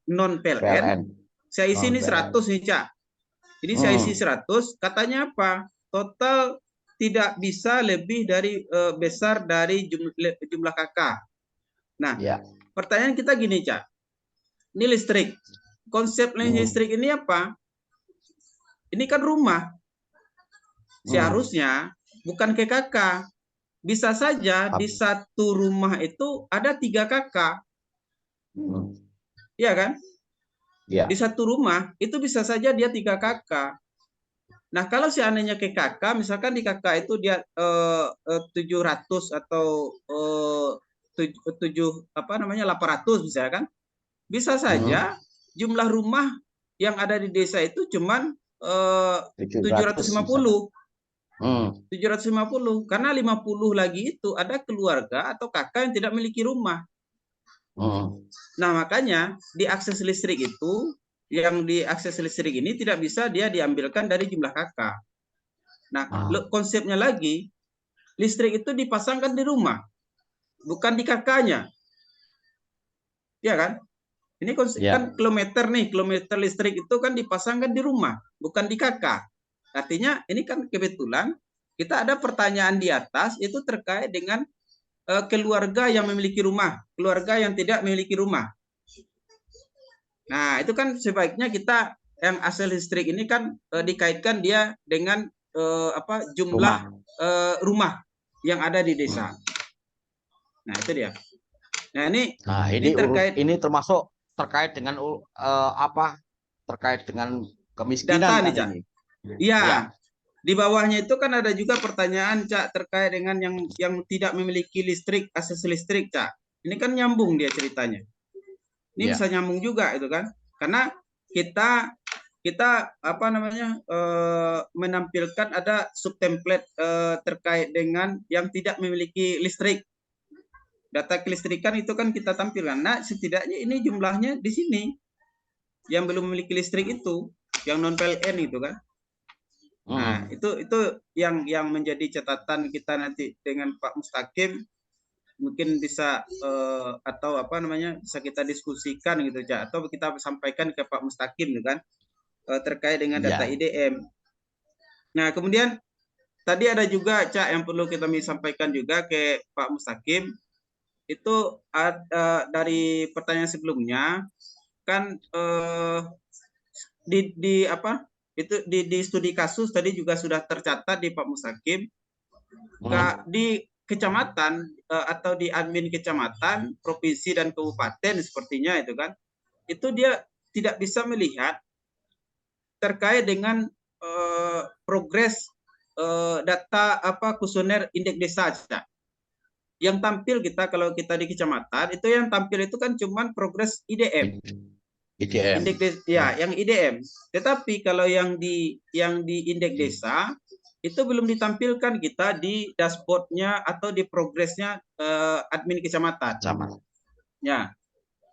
non PLN. Saya isi ini 100 nih, Cak. Ini saya isi 100, katanya apa? Total tidak bisa lebih dari besar dari jumlah kakak. Nah, pertanyaan kita gini, Cak. Ini listrik. Konsep listrik ini apa? Ini kan rumah. Seharusnya bukan KKK. Bisa saja di satu rumah itu ada 3 kakak. Iya kan? Di satu rumah itu bisa saja dia 3 kakak. Nah, kalau seandainya ke kakak, misalkan di kakak itu dia 700 atau 800 misalkan, bisa saja jumlah rumah yang ada di desa itu cuman 750. 750 karena 50 lagi itu ada keluarga atau kakak yang tidak memiliki rumah. Nah, makanya di akses listrik itu, yang di akses listrik ini tidak bisa dia diambilkan dari jumlah kakak. Nah, konsepnya lagi, listrik itu dipasangkan di rumah, bukan di kakaknya. Ya kan? Ini konsep kan kilometer nih, kilometer listrik itu kan dipasangkan di rumah, bukan di kakak. Artinya ini kan kebetulan kita ada pertanyaan di atas itu terkait dengan keluarga yang memiliki rumah, keluarga yang tidak memiliki rumah. Nah, itu kan sebaiknya kita yang asal listrik ini kan dikaitkan dia dengan jumlah rumah yang ada di desa. Nah, itu dia. Nah, ini terkait termasuk terkait dengan terkait dengan kemiskinan data kan nih, Cak. ini. Iya. Di bawahnya itu kan ada juga pertanyaan, Cak, terkait dengan yang tidak memiliki listrik, akses listrik, Cak. Ini kan nyambung dia ceritanya. Ini bisa nyambung juga itu kan, karena kita menampilkan ada subtemplate terkait dengan yang tidak memiliki listrik. Data kelistrikan itu kan kita tampilkan. Nah, setidaknya ini jumlahnya di sini yang belum memiliki listrik itu, yang non PLN itu kan. Nah, itu yang menjadi catatan kita nanti dengan Pak Mustaqim. Mungkin bisa bisa kita diskusikan gitu, Cak, atau kita sampaikan ke Pak Mustaqim gitu kan, terkait dengan data IDM. Nah, kemudian tadi ada juga, Cak, yang perlu kita sampaikan juga ke Pak Mustaqim itu dari pertanyaan sebelumnya kan di studi kasus tadi juga sudah tercatat di Pak Mustaqim di kecamatan atau di admin kecamatan, provinsi dan kabupaten sepertinya itu kan, itu dia tidak bisa melihat terkait dengan progres data kuesioner indeks desa saja. Yang tampil kita kalau kita di kecamatan itu yang tampil itu kan cuman progres IDM. IDM. Yang IDM. Tetapi kalau yang di indeks desa itu belum ditampilkan kita di dashboardnya atau di progresnya admin kecamatan. Ya.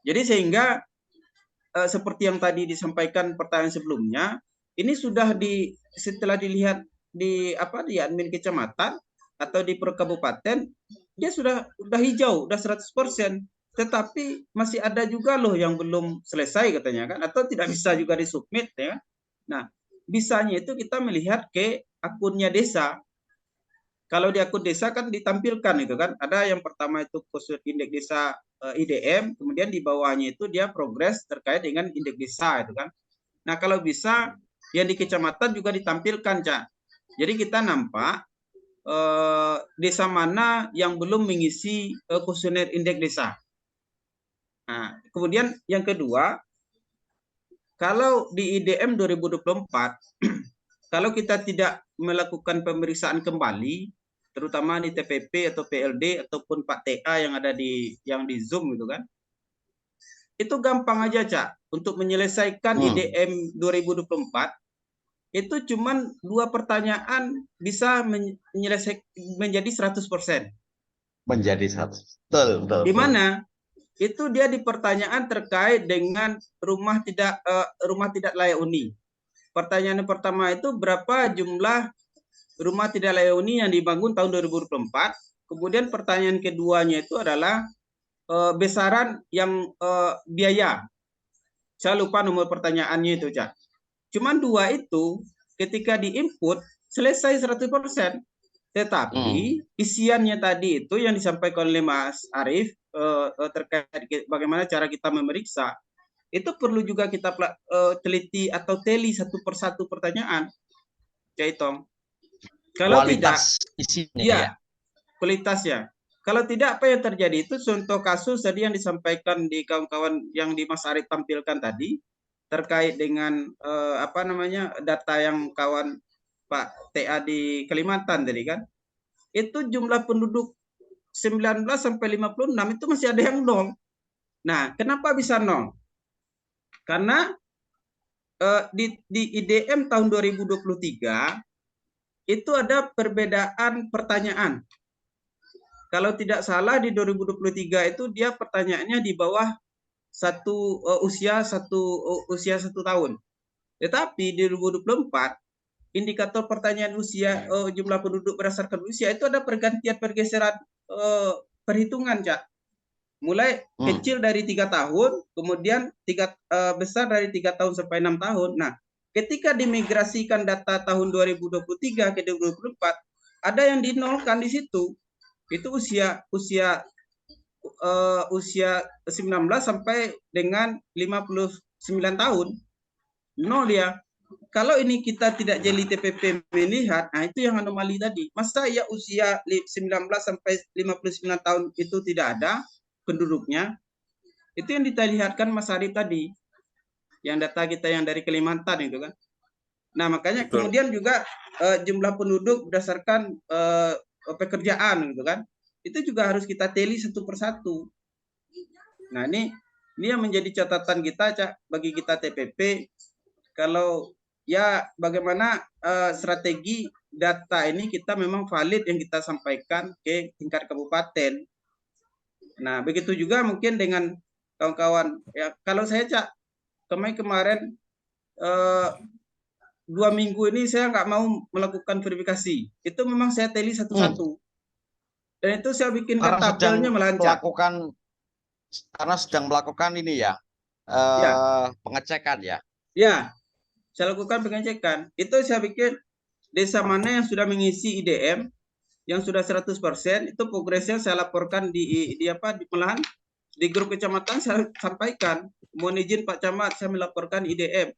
Jadi sehingga seperti yang tadi disampaikan pertanyaan sebelumnya, ini sudah setelah dilihat di admin kecamatan atau di per kabupaten, dia sudah hijau, udah 100%. Tetapi masih ada juga loh yang belum selesai katanya kan, atau tidak bisa juga disubmit ya. Nah, bisanya itu kita melihat ke akunnya desa. Kalau di akun desa kan ditampilkan itu kan, ada yang pertama itu khusus indeks desa IDM, kemudian di bawahnya itu dia progres terkait dengan indeks desa itu kan. Nah, kalau bisa yang di kecamatan juga ditampilkan, Cak. Jadi kita nampak desa mana yang belum mengisi kuesioner indeks desa. Nah, kemudian yang kedua, kalau di IDM 2024, kalau kita tidak melakukan pemeriksaan kembali, terutama di TPP atau PLD ataupun Pak TA yang ada di Zoom gitu kan, itu gampang aja, Cak, untuk menyelesaikan IDM 2024. Itu cuman 2 pertanyaan bisa menyelesaikan menjadi 100%. Menjadi 100. Betul. Di mana itu dia di pertanyaan terkait dengan rumah tidak layak huni. Pertanyaan yang pertama itu berapa jumlah rumah tidak layak huni yang dibangun tahun 2024. Kemudian pertanyaan keduanya itu adalah besaran yang biaya. Saya lupa nomor pertanyaannya itu, Cak. Cuman 2 itu ketika diinput selesai 100%. Tetapi isiannya tadi itu yang disampaikan oleh Mas Arief terkait bagaimana cara kita memeriksa, itu perlu juga kita teliti atau teli satu persatu pertanyaan. Caitong. Kalau kualitas tidak, isinya ya, kualitasnya. Kalau tidak, apa yang terjadi itu contoh kasus tadi yang disampaikan di kawan-kawan yang di Mas Arief tampilkan tadi terkait dengan data yang kawan Pak TA di Kalimantan tadi kan, itu jumlah penduduk 19 sampai 56 itu masih ada yang 0. Nah, kenapa bisa 0? Karena di IDM tahun 2023 itu ada perbedaan pertanyaan. Kalau tidak salah di 2023 itu dia pertanyaannya di bawah usia satu tahun. Tetapi di 2024 indikator pertanyaan usia jumlah penduduk berdasarkan usia itu ada pergeseran perhitungan, Cak. Mulai kecil dari 3 tahun, kemudian besar dari 3 tahun sampai 6 tahun. Nah, ketika dimigrasikan data tahun 2023 ke 2024, ada yang dinolkan di situ. Itu usia 19 sampai dengan 59 tahun. 0 dia. Kalau ini kita tidak jeli TPP melihat, nah itu yang anomali tadi. Masa ya usia 19 sampai 59 tahun itu tidak ada penduduknya? Itu yang kita lihatkan Mas Arief tadi. Yang data kita yang dari Kalimantan itu kan. Nah, makanya kemudian juga jumlah penduduk berdasarkan pekerjaan gitu kan. Itu juga harus kita teli satu persatu. Nah, ini yang menjadi catatan kita, Cak, bagi kita TPP. Kalau ya bagaimana strategi data ini kita memang valid yang kita sampaikan ke tingkat kabupaten. Nah, begitu juga mungkin dengan kawan-kawan. Ya, kalau saya, Cak, kemarin 2 minggu ini saya nggak mau melakukan verifikasi. Itu memang saya teli satu-satu. Dan itu saya bikinkan tabelnya melancar. Karena sedang melakukan ini ya, pengecekan ya. Ya, saya lakukan pengecekan. Itu saya bikin desa mana yang sudah mengisi IDM, yang sudah 100%, itu progresnya saya laporkan malahan di grup kecamatan saya sampaikan. Mohon izin Pak Camat, saya melaporkan IDM.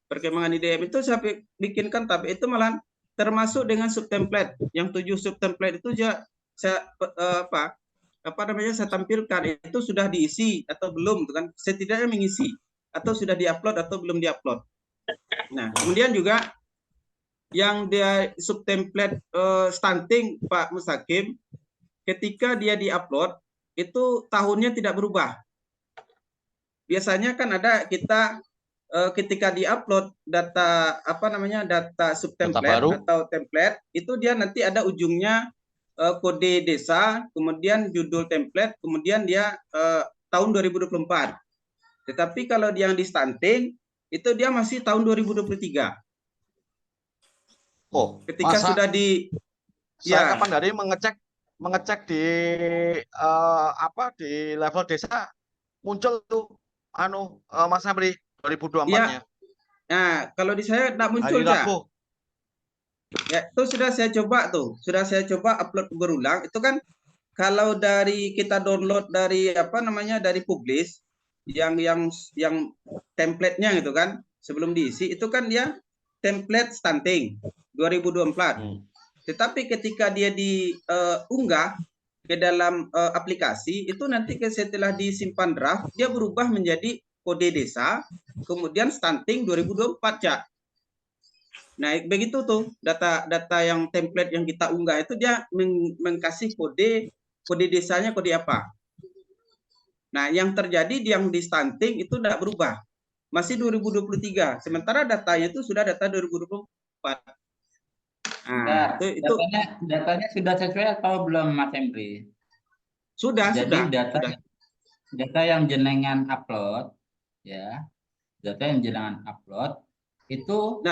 Perkembangan IDM itu saya bikinkan tabel itu malahan termasuk dengan subtemplate. Yang 7 subtemplate itu saya tampilkan itu sudah diisi atau belum kan, setidaknya mengisi. atau sudah diupload atau belum diupload. Nah, kemudian juga yang dia subtemplate stunting Pak Mustaqim, ketika dia diupload itu tahunnya tidak berubah. Biasanya kan ada kita ketika diupload data data subtemplate baru. atau template itu dia nanti ada ujungnya kode desa, kemudian judul template, kemudian dia tahun 2024. Tetapi kalau yang di stunting itu dia masih tahun 2023. Oh, Ketika masa sudah di saya ya. kapan hari mengecek di di level desa muncul tuh Mas Amri 2024-nya. Nah, kalau di saya tidak muncul, Hari Rabu. Ya, itu sudah saya coba tuh. Sudah saya coba upload berulang. Itu kan kalau dari kita download dari dari publish yang template-nya gitu kan, sebelum diisi itu kan dia template stunting 2024. Tetapi ketika dia diunggah ke dalam aplikasi itu nanti setelah disimpan draft dia berubah menjadi kode desa, kemudian stunting 2024, Cak. Nah, begitu tuh data yang template yang kita unggah itu dia mengkasih kode desanya kode apa. Nah, yang terjadi yang di stunting itu tidak berubah. Masih 2023. Sementara datanya itu sudah data 2024. Nah, datanya sudah sesuai atau belum, Mas Emri? Jadi data yang jenengan upload ya. Data yang jenengan upload itu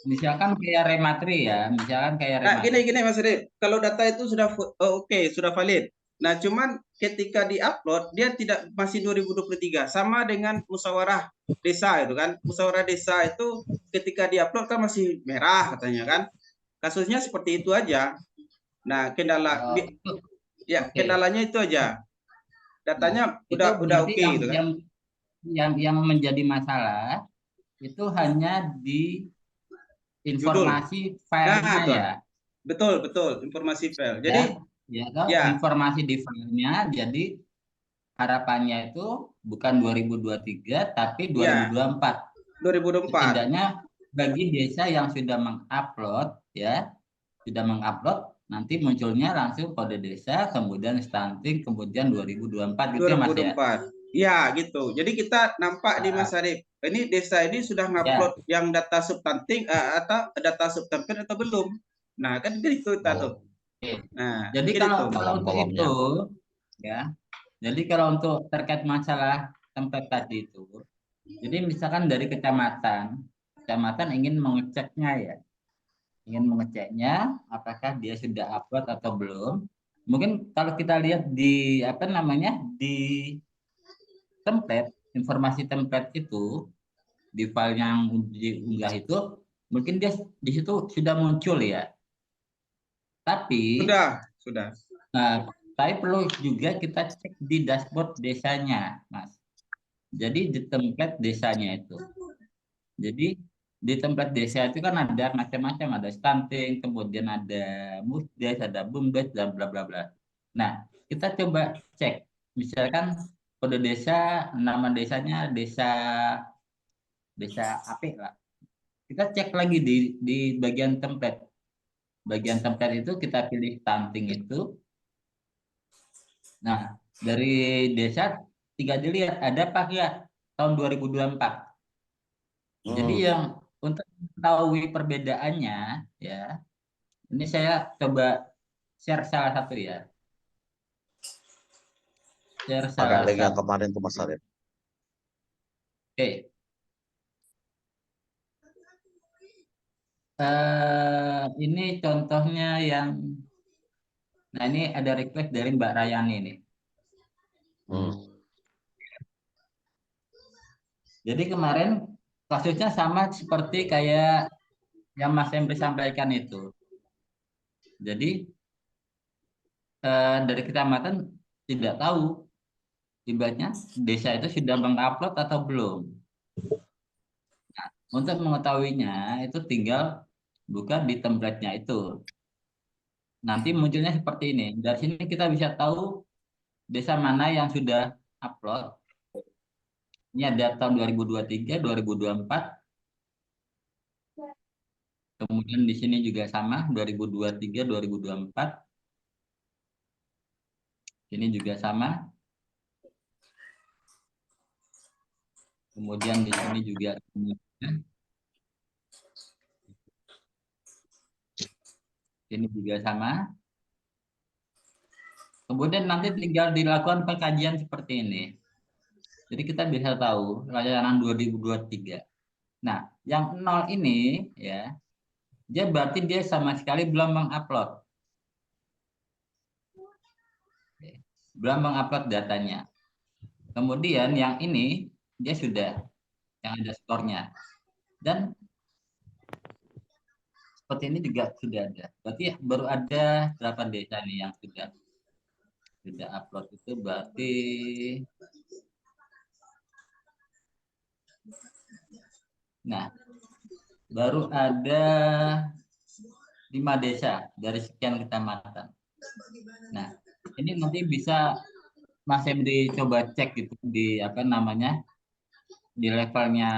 misalkan kayak rematri ya, misalkan kayak rematri. Gini Mas Rif, kalau data itu sudah sudah valid. Nah, cuman ketika diupload dia tidak masih 2023, sama dengan musyawarah desa itu kan. Musyawarah desa itu ketika diupload kan masih merah katanya kan. Kasusnya seperti itu aja. Nah, kendalanya itu aja. Datanya udah oke gitu kan. Yang menjadi masalah itu hanya di informasi filenya ya. Betul, informasi file. Jadi informasi di filenya, jadi harapannya itu bukan 2023 tapi 2024. 2024. Setidaknya bagi desa yang sudah mengupload nanti munculnya langsung kode desa, kemudian stunting, kemudian 2024 gitu 2024. Ya Mas ya. Ya gitu. Jadi kita nampak di Mas Arif, ini desa ini sudah ngupload yang data substunting atau data subtemplate atau belum. Nah, kan gitu tuh. Nah, jadi kalau untuk itu ya. Jadi kalau untuk terkait masalah template tadi itu, jadi misalkan dari kecamatan ingin mengeceknya apakah dia sudah upload atau belum. Mungkin kalau kita lihat di di template, informasi template itu di file yang diunggah itu mungkin dia di situ sudah muncul ya. Tapi sudah. Nah, tapi perlu juga kita cek di dashboard desanya, Mas. Jadi di template desanya itu. Jadi di template desa itu kan ada macam-macam, ada stunting, kemudian ada musdes, ada bumdes, dan bla bla bla. Nah, kita coba cek. Misalkan kode desa, nama desanya desa AP lah. Kita cek lagi di bagian template. Bagian template itu kita pilih stunting itu. Nah, dari desa tinggal dilihat ada apa ya tahun 2024. Jadi yang untuk mengetahui perbedaannya ya, ini saya coba share salah satu ya. Share salah link yang satu. kemarin tuh Mas Arif. Oke. Ini contohnya yang, nah ini ada request dari Mbak Rayani nih. Jadi kemarin kasusnya sama seperti kayak yang Mas Emri sampaikan itu. Jadi dari kecamatan tidak tahu ibaratnya desa itu sudah mengupload atau belum. Nah, untuk mengetahuinya itu tinggal buka di template-nya itu. Nanti munculnya seperti ini. Dari sini kita bisa tahu desa mana yang sudah upload, Ini ada tahun 2023, 2024. Kemudian di sini juga sama 2023, 2024. Ini juga sama. Kemudian di sini juga ini juga sama. Kemudian nanti tinggal dilakukan pengkajian seperti ini. Jadi kita bisa tahu layanan 2023. Nah, yang 0 ini ya, dia berarti dia sama sekali belum mengupload. Belum mengupload datanya. Kemudian yang ini dia sudah, yang ada skornya. Dan seperti ini juga sudah ada. Berarti baru ada berapa desa nih yang sudah upload itu, berarti nah baru ada 5 desa dari sekian kecamatan. Nah, ini nanti bisa Mas Emri coba cek gitu di apa namanya, di levelnya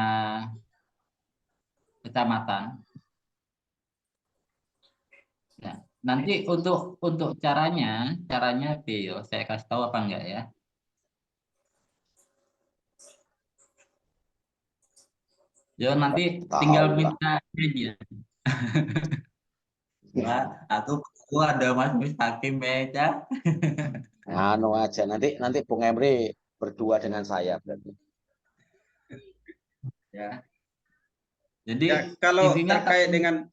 kecamatan. Nah, nanti untuk caranya Pio, saya kasih tahu apa enggak ya? Jadi nanti tinggal minta aja. Ya, aku ada Mas Mustaqim aja. Anu aja nanti Bung Emri berdua dengan saya berarti. Ya. Jadi Ya, kalau intinya terkait dengan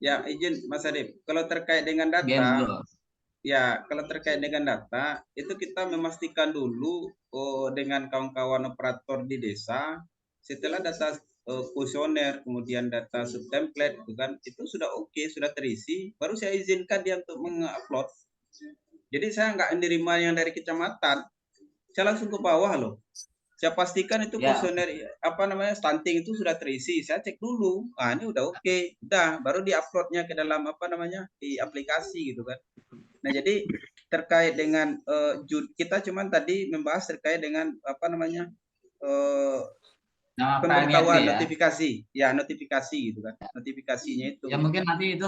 ya izin Mas Adib, kalau terkait dengan data, ya kalau terkait dengan data itu kita memastikan dulu dengan kawan-kawan operator di desa, setelah data kuesioner kemudian data subtemplate itu sudah oke, sudah terisi, baru saya izinkan dia untuk mengupload. Jadi saya nggak menerima yang dari kecamatan, saya langsung ke bawah loh. Saya pastikan itu kuesioner apa namanya stunting itu sudah terisi. Saya cek dulu. Ah, ini udah oke. Udah, baru di-uploadnya ke dalam apa namanya? Di aplikasi gitu kan. Nah, jadi terkait dengan kita cuman tadi membahas terkait dengan apa namanya? Pemberitahuan notifikasi. Ya, notifikasi gitu kan. Notifikasinya itu. Ya mungkin nanti itu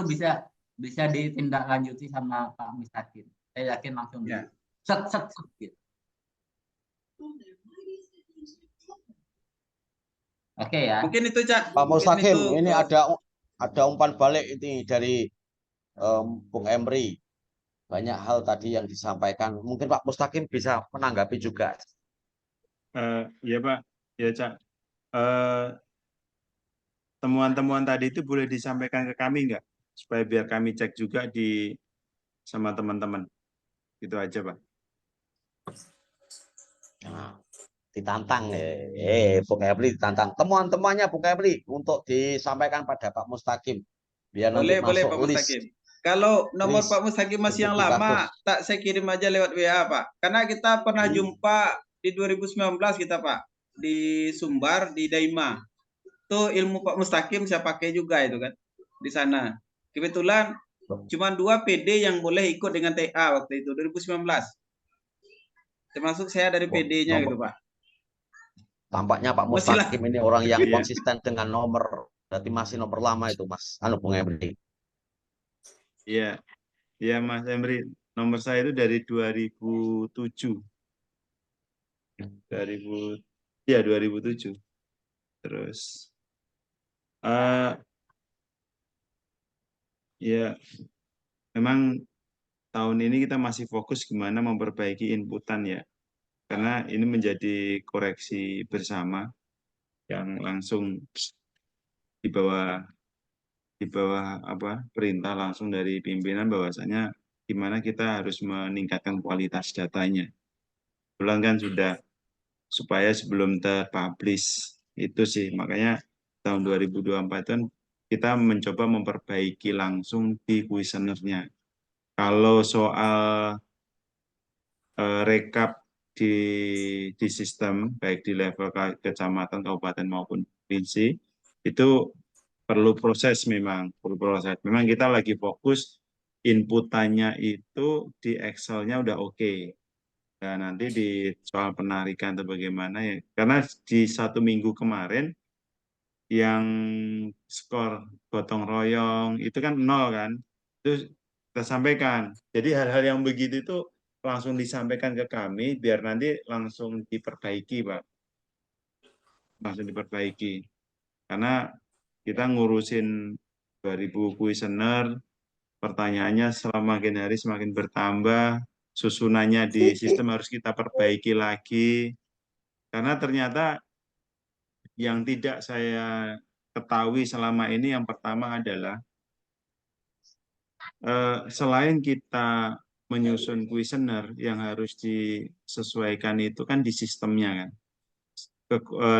bisa ditindaklanjuti sama Pak Mustaqim. Saya yakin langsung set gitu. Oke ya. Mungkin itu Cak. Pak Mustaqim, ini ada umpan balik ini dari Bung Emri. Banyak hal tadi yang disampaikan. Mungkin Pak Mustaqim bisa menanggapi juga. Ya Pak, ya Cak. Temuan-temuan tadi itu boleh disampaikan ke kami nggak? Supaya biar kami cek juga sama teman-teman. Gitu aja Pak. Nah, ditantang Bung Emri ditantang temuan-temuannya Bung Emri untuk disampaikan pada Pak Mustaqim biar boleh nanti Pak masuk Mustaqim. Kalau nomor list Pak Mustaqim masih yang lama, tak saya kirim aja lewat WA Pak. Karena kita pernah jumpa di 2019 kita Pak di Sumbar di Daima. Tuh ilmu Pak Mustaqim saya pakai juga itu kan di sana. Kebetulan cuma 2 PD yang boleh ikut dengan TA waktu itu 2019. Termasuk saya dari PD-nya gitu Pak. Tampaknya Pak Mustaqim ini orang yang konsisten dengan nomor, berarti masih nomor lama itu Mas. Bung Emri. Iya, iya Mas Emri. Nomor saya itu dari 2007. 2007. Terus ya memang tahun ini kita masih fokus gimana memperbaiki inputan ya. Karena ini menjadi koreksi bersama yang langsung di bawah apa perintah langsung dari pimpinan bahwasanya gimana kita harus meningkatkan kualitas datanya. Bulan kan sudah supaya sebelum terpublish itu sih makanya tahun 2024 kan kita mencoba memperbaiki langsung di kuesionernya. Kalau soal rekap di sistem baik di level kecamatan, kabupaten maupun provinsi itu perlu proses memang perlu proses. Memang kita lagi fokus inputannya itu di Excel-nya udah oke. Dan nanti di soal penarikan atau bagaimana ya, karena di 1 minggu kemarin yang skor gotong royong itu kan 0 kan, itu kita sampaikan. Jadi hal-hal yang begitu itu langsung disampaikan ke kami biar nanti langsung diperbaiki, Pak. Langsung diperbaiki. Karena kita ngurusin 2000 kuesioner, pertanyaannya semakin hari semakin bertambah, susunannya di sistem harus kita perbaiki lagi. Karena ternyata yang tidak saya ketahui selama ini yang pertama adalah selain kita menyusun kuesioner yang harus disesuaikan itu kan di sistemnya kan.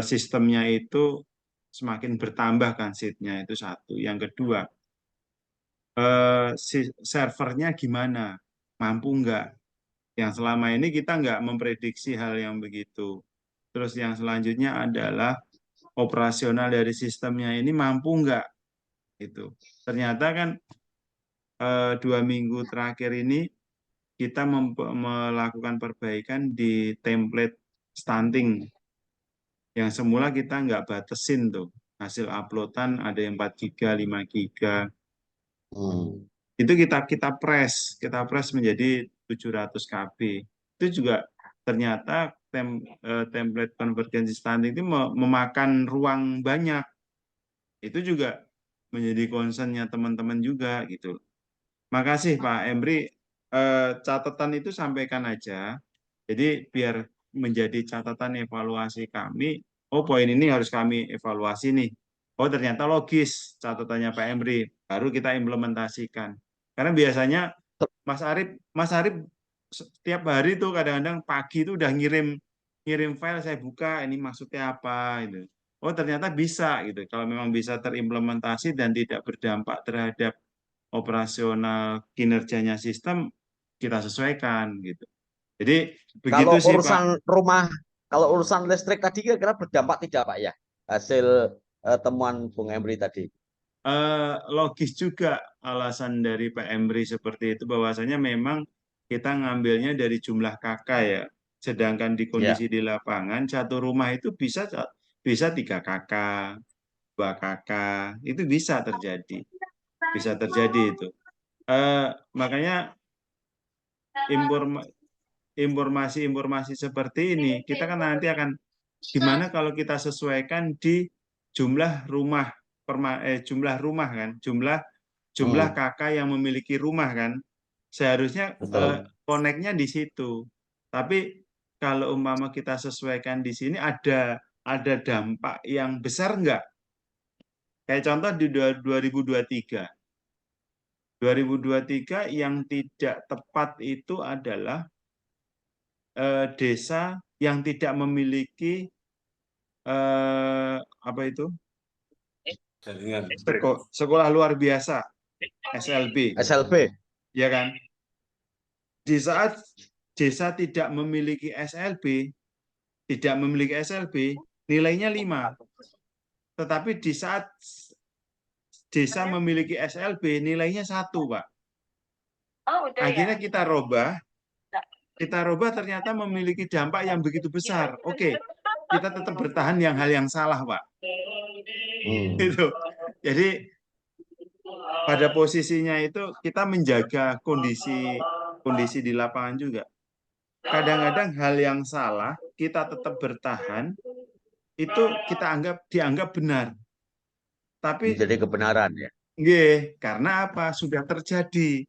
Sistemnya itu semakin bertambah kan seatnya itu satu. Yang kedua, servernya gimana? Mampu nggak? Yang selama ini kita nggak memprediksi hal yang begitu. Terus yang selanjutnya adalah operasional dari sistemnya ini mampu nggak? Itu. Ternyata kan 2 minggu terakhir ini kita melakukan perbaikan di template stunting. Yang semula kita nggak batasin tuh. Hasil uploadan ada yang 4 giga, 5 giga. Itu kita press menjadi 700 KB. Itu juga ternyata template konvergensi stunting itu memakan ruang banyak. Itu juga menjadi concern-nya teman-teman juga gitu. Makasih Pak Emri, catatan itu sampaikan aja. Jadi biar menjadi catatan evaluasi kami, oh poin ini harus kami evaluasi nih. Oh ternyata logis catatannya Pak Emri, baru kita implementasikan. Karena biasanya Mas Arif setiap hari tuh kadang-kadang pagi itu udah ngirim file, saya buka ini maksudnya apa gitu. Oh ternyata bisa gitu. Kalau memang bisa terimplementasi dan tidak berdampak terhadap operasional kinerjanya sistem, kita sesuaikan gitu. Jadi begitu Kalau sih urusan Pak. rumah, kalau urusan listrik tadi kira-kira berdampak tidak Pak ya? Hasil temuan Bung Emri tadi. Logis juga alasan dari Pak Emri seperti itu, bahwasanya memang kita ngambilnya dari jumlah KK ya. Sedangkan di kondisi di lapangan satu rumah itu bisa 3 KK, 2 KK, itu bisa terjadi. Bisa terjadi itu. Makanya informasi-informasi seperti ini kita kan nanti akan gimana kalau kita sesuaikan di jumlah rumah jumlah rumah kan, jumlah kakak yang memiliki rumah kan, seharusnya koneknya di situ. Tapi kalau umpama kita sesuaikan di sini ada dampak yang besar enggak? Kayak contoh di 2023. 2023 yang tidak tepat itu adalah desa yang tidak memiliki apa itu? Sekolah luar biasa, SLB. Ya kan? Di saat desa tidak memiliki SLB, nilainya 5. Tetapi di saat desa memiliki SLB, nilainya 1, Pak. Akhirnya kita robah ternyata memiliki dampak yang begitu besar. Oke, kita tetap bertahan hal yang salah, Pak. Itu. Jadi pada posisinya itu kita menjaga kondisi di lapangan juga. Kadang-kadang hal yang salah kita tetap bertahan itu kita dianggap benar. Tapi jadi kebenaran ya. Karena apa? Sudah terjadi.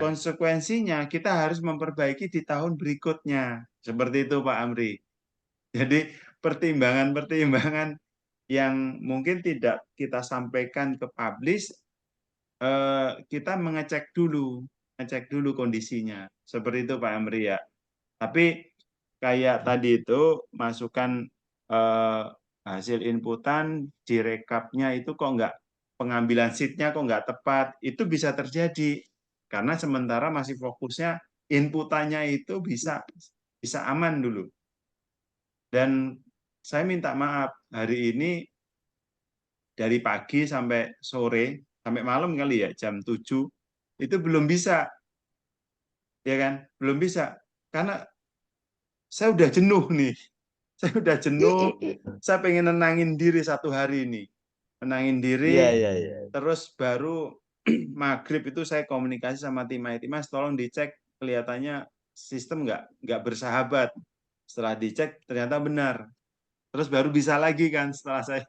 Konsekuensinya kita harus memperbaiki di tahun berikutnya. Seperti itu Pak Amri. Jadi pertimbangan-pertimbangan yang mungkin tidak kita sampaikan ke publish, kita ngecek dulu kondisinya. Seperti itu Pak Amri ya. Tapi kayak tadi itu masukan hasil inputan direkapnya itu kok nggak, pengambilan sheet-nya kok nggak tepat, itu bisa terjadi karena sementara masih fokusnya inputannya itu bisa aman dulu. Dan saya minta maaf hari ini dari pagi sampai sore sampai malam kali ya jam 7 itu belum bisa, ya kan? Belum bisa karena saya udah jenuh nih. Saya udah jenuh, saya pengen nenangin diri 1 hari ini. Nenangin diri, Iya, iya, iya. terus baru maghrib itu saya komunikasi sama tim IT, Mas tolong dicek kelihatannya sistem nggak bersahabat. Setelah dicek ternyata benar. Terus baru bisa lagi kan setelah saya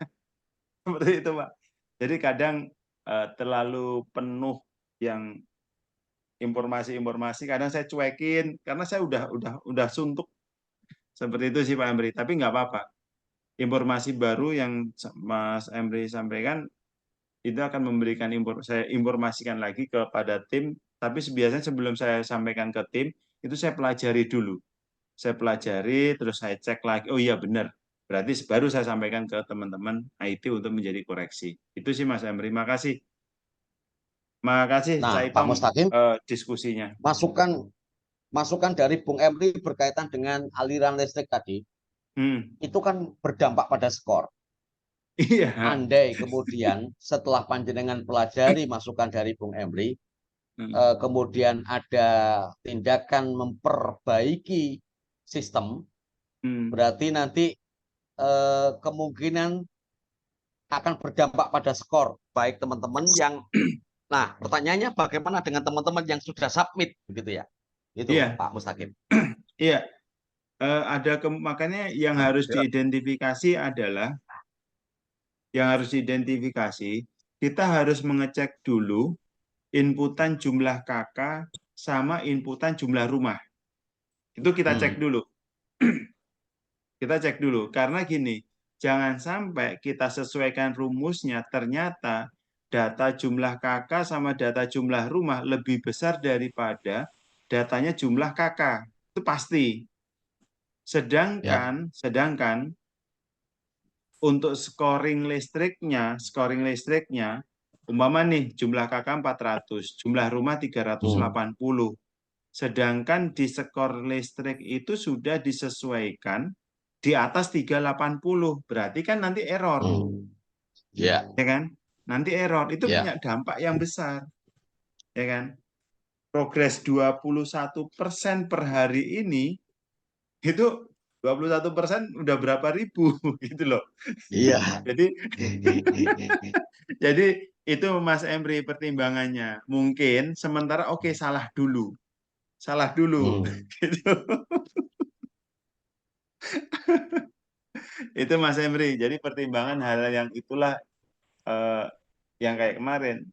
seperti itu, Pak. Jadi kadang terlalu penuh yang informasi-informasi, kadang saya cuekin karena saya udah suntuk. Seperti itu sih Pak Emri, tapi nggak apa-apa. Informasi baru yang Mas Emri sampaikan itu akan memberikan saya informasikan lagi kepada tim, tapi biasanya sebelum saya sampaikan ke tim, itu saya pelajari dulu. Saya pelajari, terus saya cek lagi, oh iya benar. Berarti baru saya sampaikan ke teman-teman IT untuk menjadi koreksi. Itu sih Mas Emri, makasih. Makasih Nah, Cak Pak Itong Mustaqim, diskusinya. masukan dari Bung Emri berkaitan dengan aliran listrik tadi, itu kan berdampak pada skor. Iya. Andai kemudian setelah panjenengan pelajari masukan dari Bung Emri, kemudian ada tindakan memperbaiki sistem, berarti nanti kemungkinan akan berdampak pada skor, baik teman-teman yang, nah pertanyaannya bagaimana dengan teman-teman yang sudah submit, begitu ya? Itu Iya. Pak Mustaqim. Iya, makanya yang harus diidentifikasi adalah, kita harus mengecek dulu inputan jumlah KK sama inputan jumlah rumah. Itu kita cek dulu. Kita cek dulu, karena gini, jangan sampai kita sesuaikan rumusnya, ternyata data jumlah KK sama data jumlah rumah lebih besar daripada datanya jumlah KK. Itu pasti. Sedangkan untuk scoring listriknya, umpama nih jumlah KK 400, jumlah rumah 380. Sedangkan di skor listrik itu sudah disesuaikan di atas 380, berarti kan nanti error. Ya. Ya kan? Nanti error, itu punya dampak yang besar. Ya kan? Progres 21% per hari ini, itu 21% udah berapa ribu gitu loh. Iya. Jadi itu Mas Emri pertimbangannya. Mungkin sementara oke, salah dulu. Gitu. Itu Mas Emri. Jadi pertimbangan hal yang itulah yang kayak kemarin.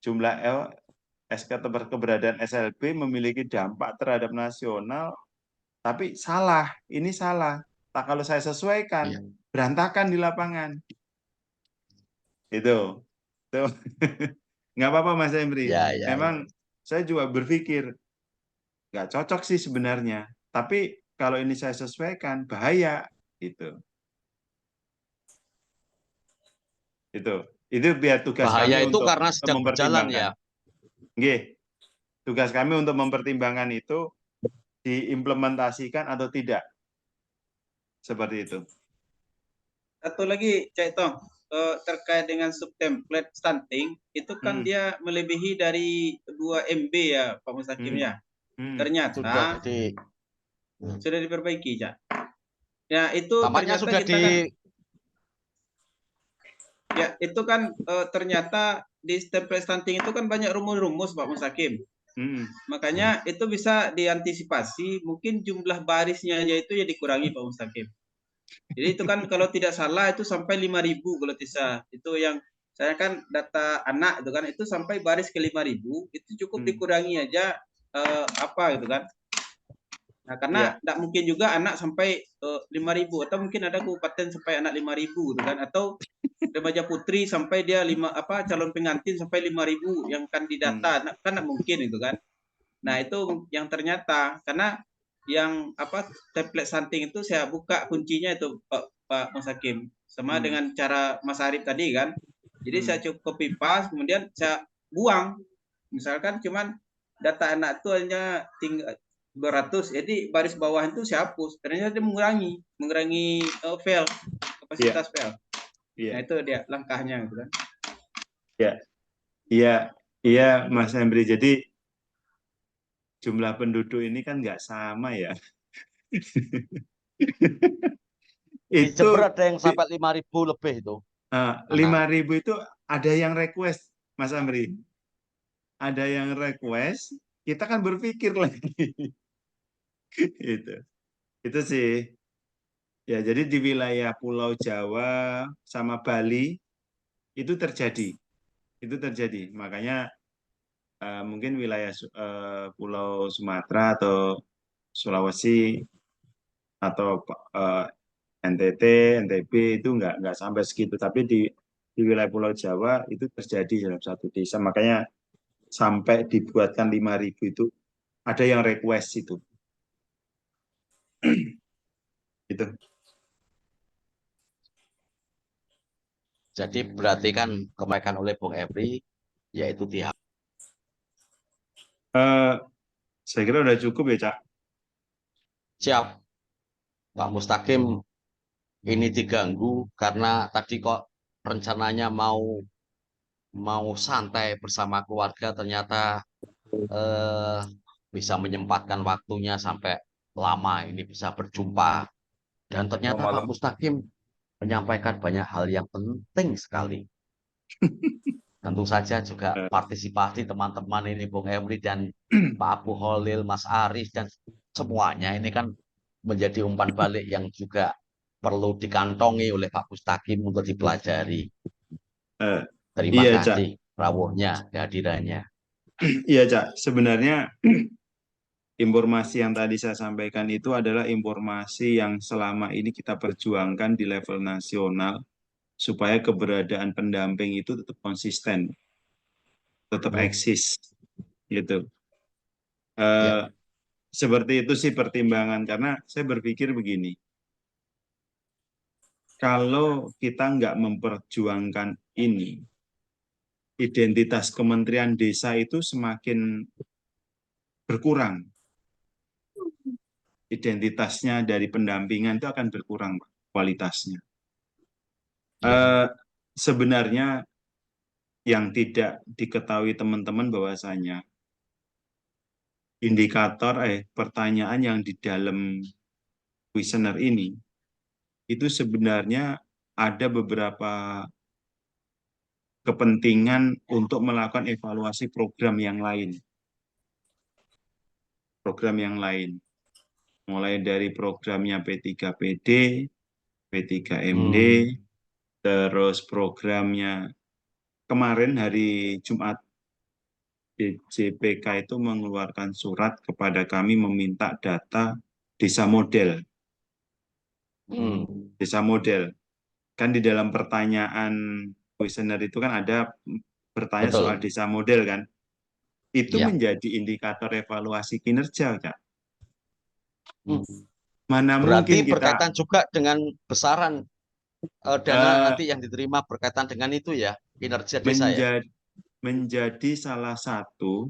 Jumlah keberadaan SLB memiliki dampak terhadap nasional, tapi salah. Ini salah. Tak kalau saya sesuaikan, berantakan di lapangan. Itu. Nggak apa-apa Mas Emri. Memang saya juga berpikir nggak cocok sih sebenarnya. Tapi kalau ini saya sesuaikan, bahaya. Itu biar tugas bahaya kami itu untuk karena sedang berjalan ya. Nggih. Tugas kami untuk mempertimbangkan itu diimplementasikan atau tidak. Seperti itu. Satu lagi, Cak Tong, terkait dengan subtemplate stunting, itu kan dia melebihi dari 2 MB ya, Pak Mustaqim ya. Ternyata sudah diperbaiki, Cak. Ya, itu tampaknya ternyata sudah kita ya, itu kan ternyata di template stunting itu kan banyak rumus-rumus, Pak Mustaqim. Makanya itu bisa diantisipasi, mungkin jumlah barisnya aja itu ya dikurangi, Pak Mustaqim. Jadi itu kan kalau tidak salah itu sampai 5.000 kalau tidak. Itu yang saya kan data anak itu kan, itu sampai baris ke 5.000, itu cukup dikurangi aja gitu kan. Nah, karena tidak mungkin juga anak sampai 5.000, atau mungkin ada kabupaten sampai anak 5.000 gitu kan, atau remaja putri sampai dia calon pengantin sampai 5.000 yang kandidata, kan tidak mungkin itu kan. Nah, itu yang ternyata karena yang template stunting itu saya buka kuncinya itu Pak Mas Hakim, sama dengan cara Mas Arif tadi kan. Jadi saya cukup copy paste, kemudian saya buang. Misalkan cuman data anak itu hanya tinggal 200, jadi baris bawah itu saya hapus. Ternyata dia mengurangi file, kapasitas file. Nah, itu dia langkahnya gitu kan. Iya Mas Hendri. Jadi jumlah penduduk ini kan nggak sama ya. Di Itu Jember ada yang sampai 5.000 lebih itu. 5.000 itu ada yang request, Mas Amri. Ada yang request, kita kan berpikir lagi. Itu sih. Ya, jadi di wilayah Pulau Jawa sama Bali itu terjadi. Itu terjadi. Makanya mungkin wilayah Pulau Sumatera atau Sulawesi atau NTT, NTB itu nggak sampai segitu. Tapi di wilayah Pulau Jawa itu terjadi dalam satu desa. Makanya sampai dibuatkan 5.000 itu ada yang request itu. Itu. Jadi berarti kan kebaikan oleh Bung Emri yaitu pihak. Saya kira udah cukup ya, Cak. Siap. Pak Mustaqim ini diganggu karena tadi kok rencananya mau santai bersama keluarga, ternyata bisa menyempatkan waktunya sampai lama ini bisa berjumpa. Dan ternyata Pak Mustaqim menyampaikan banyak hal yang penting sekali. Tentu saja juga partisipasi teman-teman ini, Bung Emri dan Pak Abu Holil, Mas Aris, dan semuanya ini kan menjadi umpan balik yang juga perlu dikantongi oleh Pak Mustaqim untuk dipelajari. Terima Iya, kasih rawuhnya, kehadirannya. Iya, Cak. Sebenarnya informasi yang tadi saya sampaikan itu adalah informasi yang selama ini kita perjuangkan di level nasional supaya keberadaan pendamping itu tetap konsisten, tetap eksis, gitu. Seperti itu sih pertimbangan, karena saya berpikir begini, kalau kita nggak memperjuangkan ini, identitas Kementerian Desa itu semakin berkurang. Identitasnya dari pendampingan itu akan berkurang kualitasnya. Sebenarnya yang tidak diketahui teman-teman bahwasanya indikator pertanyaan yang di dalam kuesioner ini itu sebenarnya ada beberapa kepentingan untuk melakukan evaluasi program yang lain. Program yang lain. Mulai dari programnya P3PD, P3MD, terus programnya kemarin hari Jumat DJPK itu mengeluarkan surat kepada kami meminta data desa model. Desa model. Kan di dalam pertanyaan kuesioner itu kan ada bertanya soal desa model kan. Itu menjadi indikator evaluasi kinerja, Kak. Mana berarti mungkin berkaitan juga dengan besaran dana nanti yang diterima berkaitan dengan itu ya, kinerja desa ya? Menjadi salah satu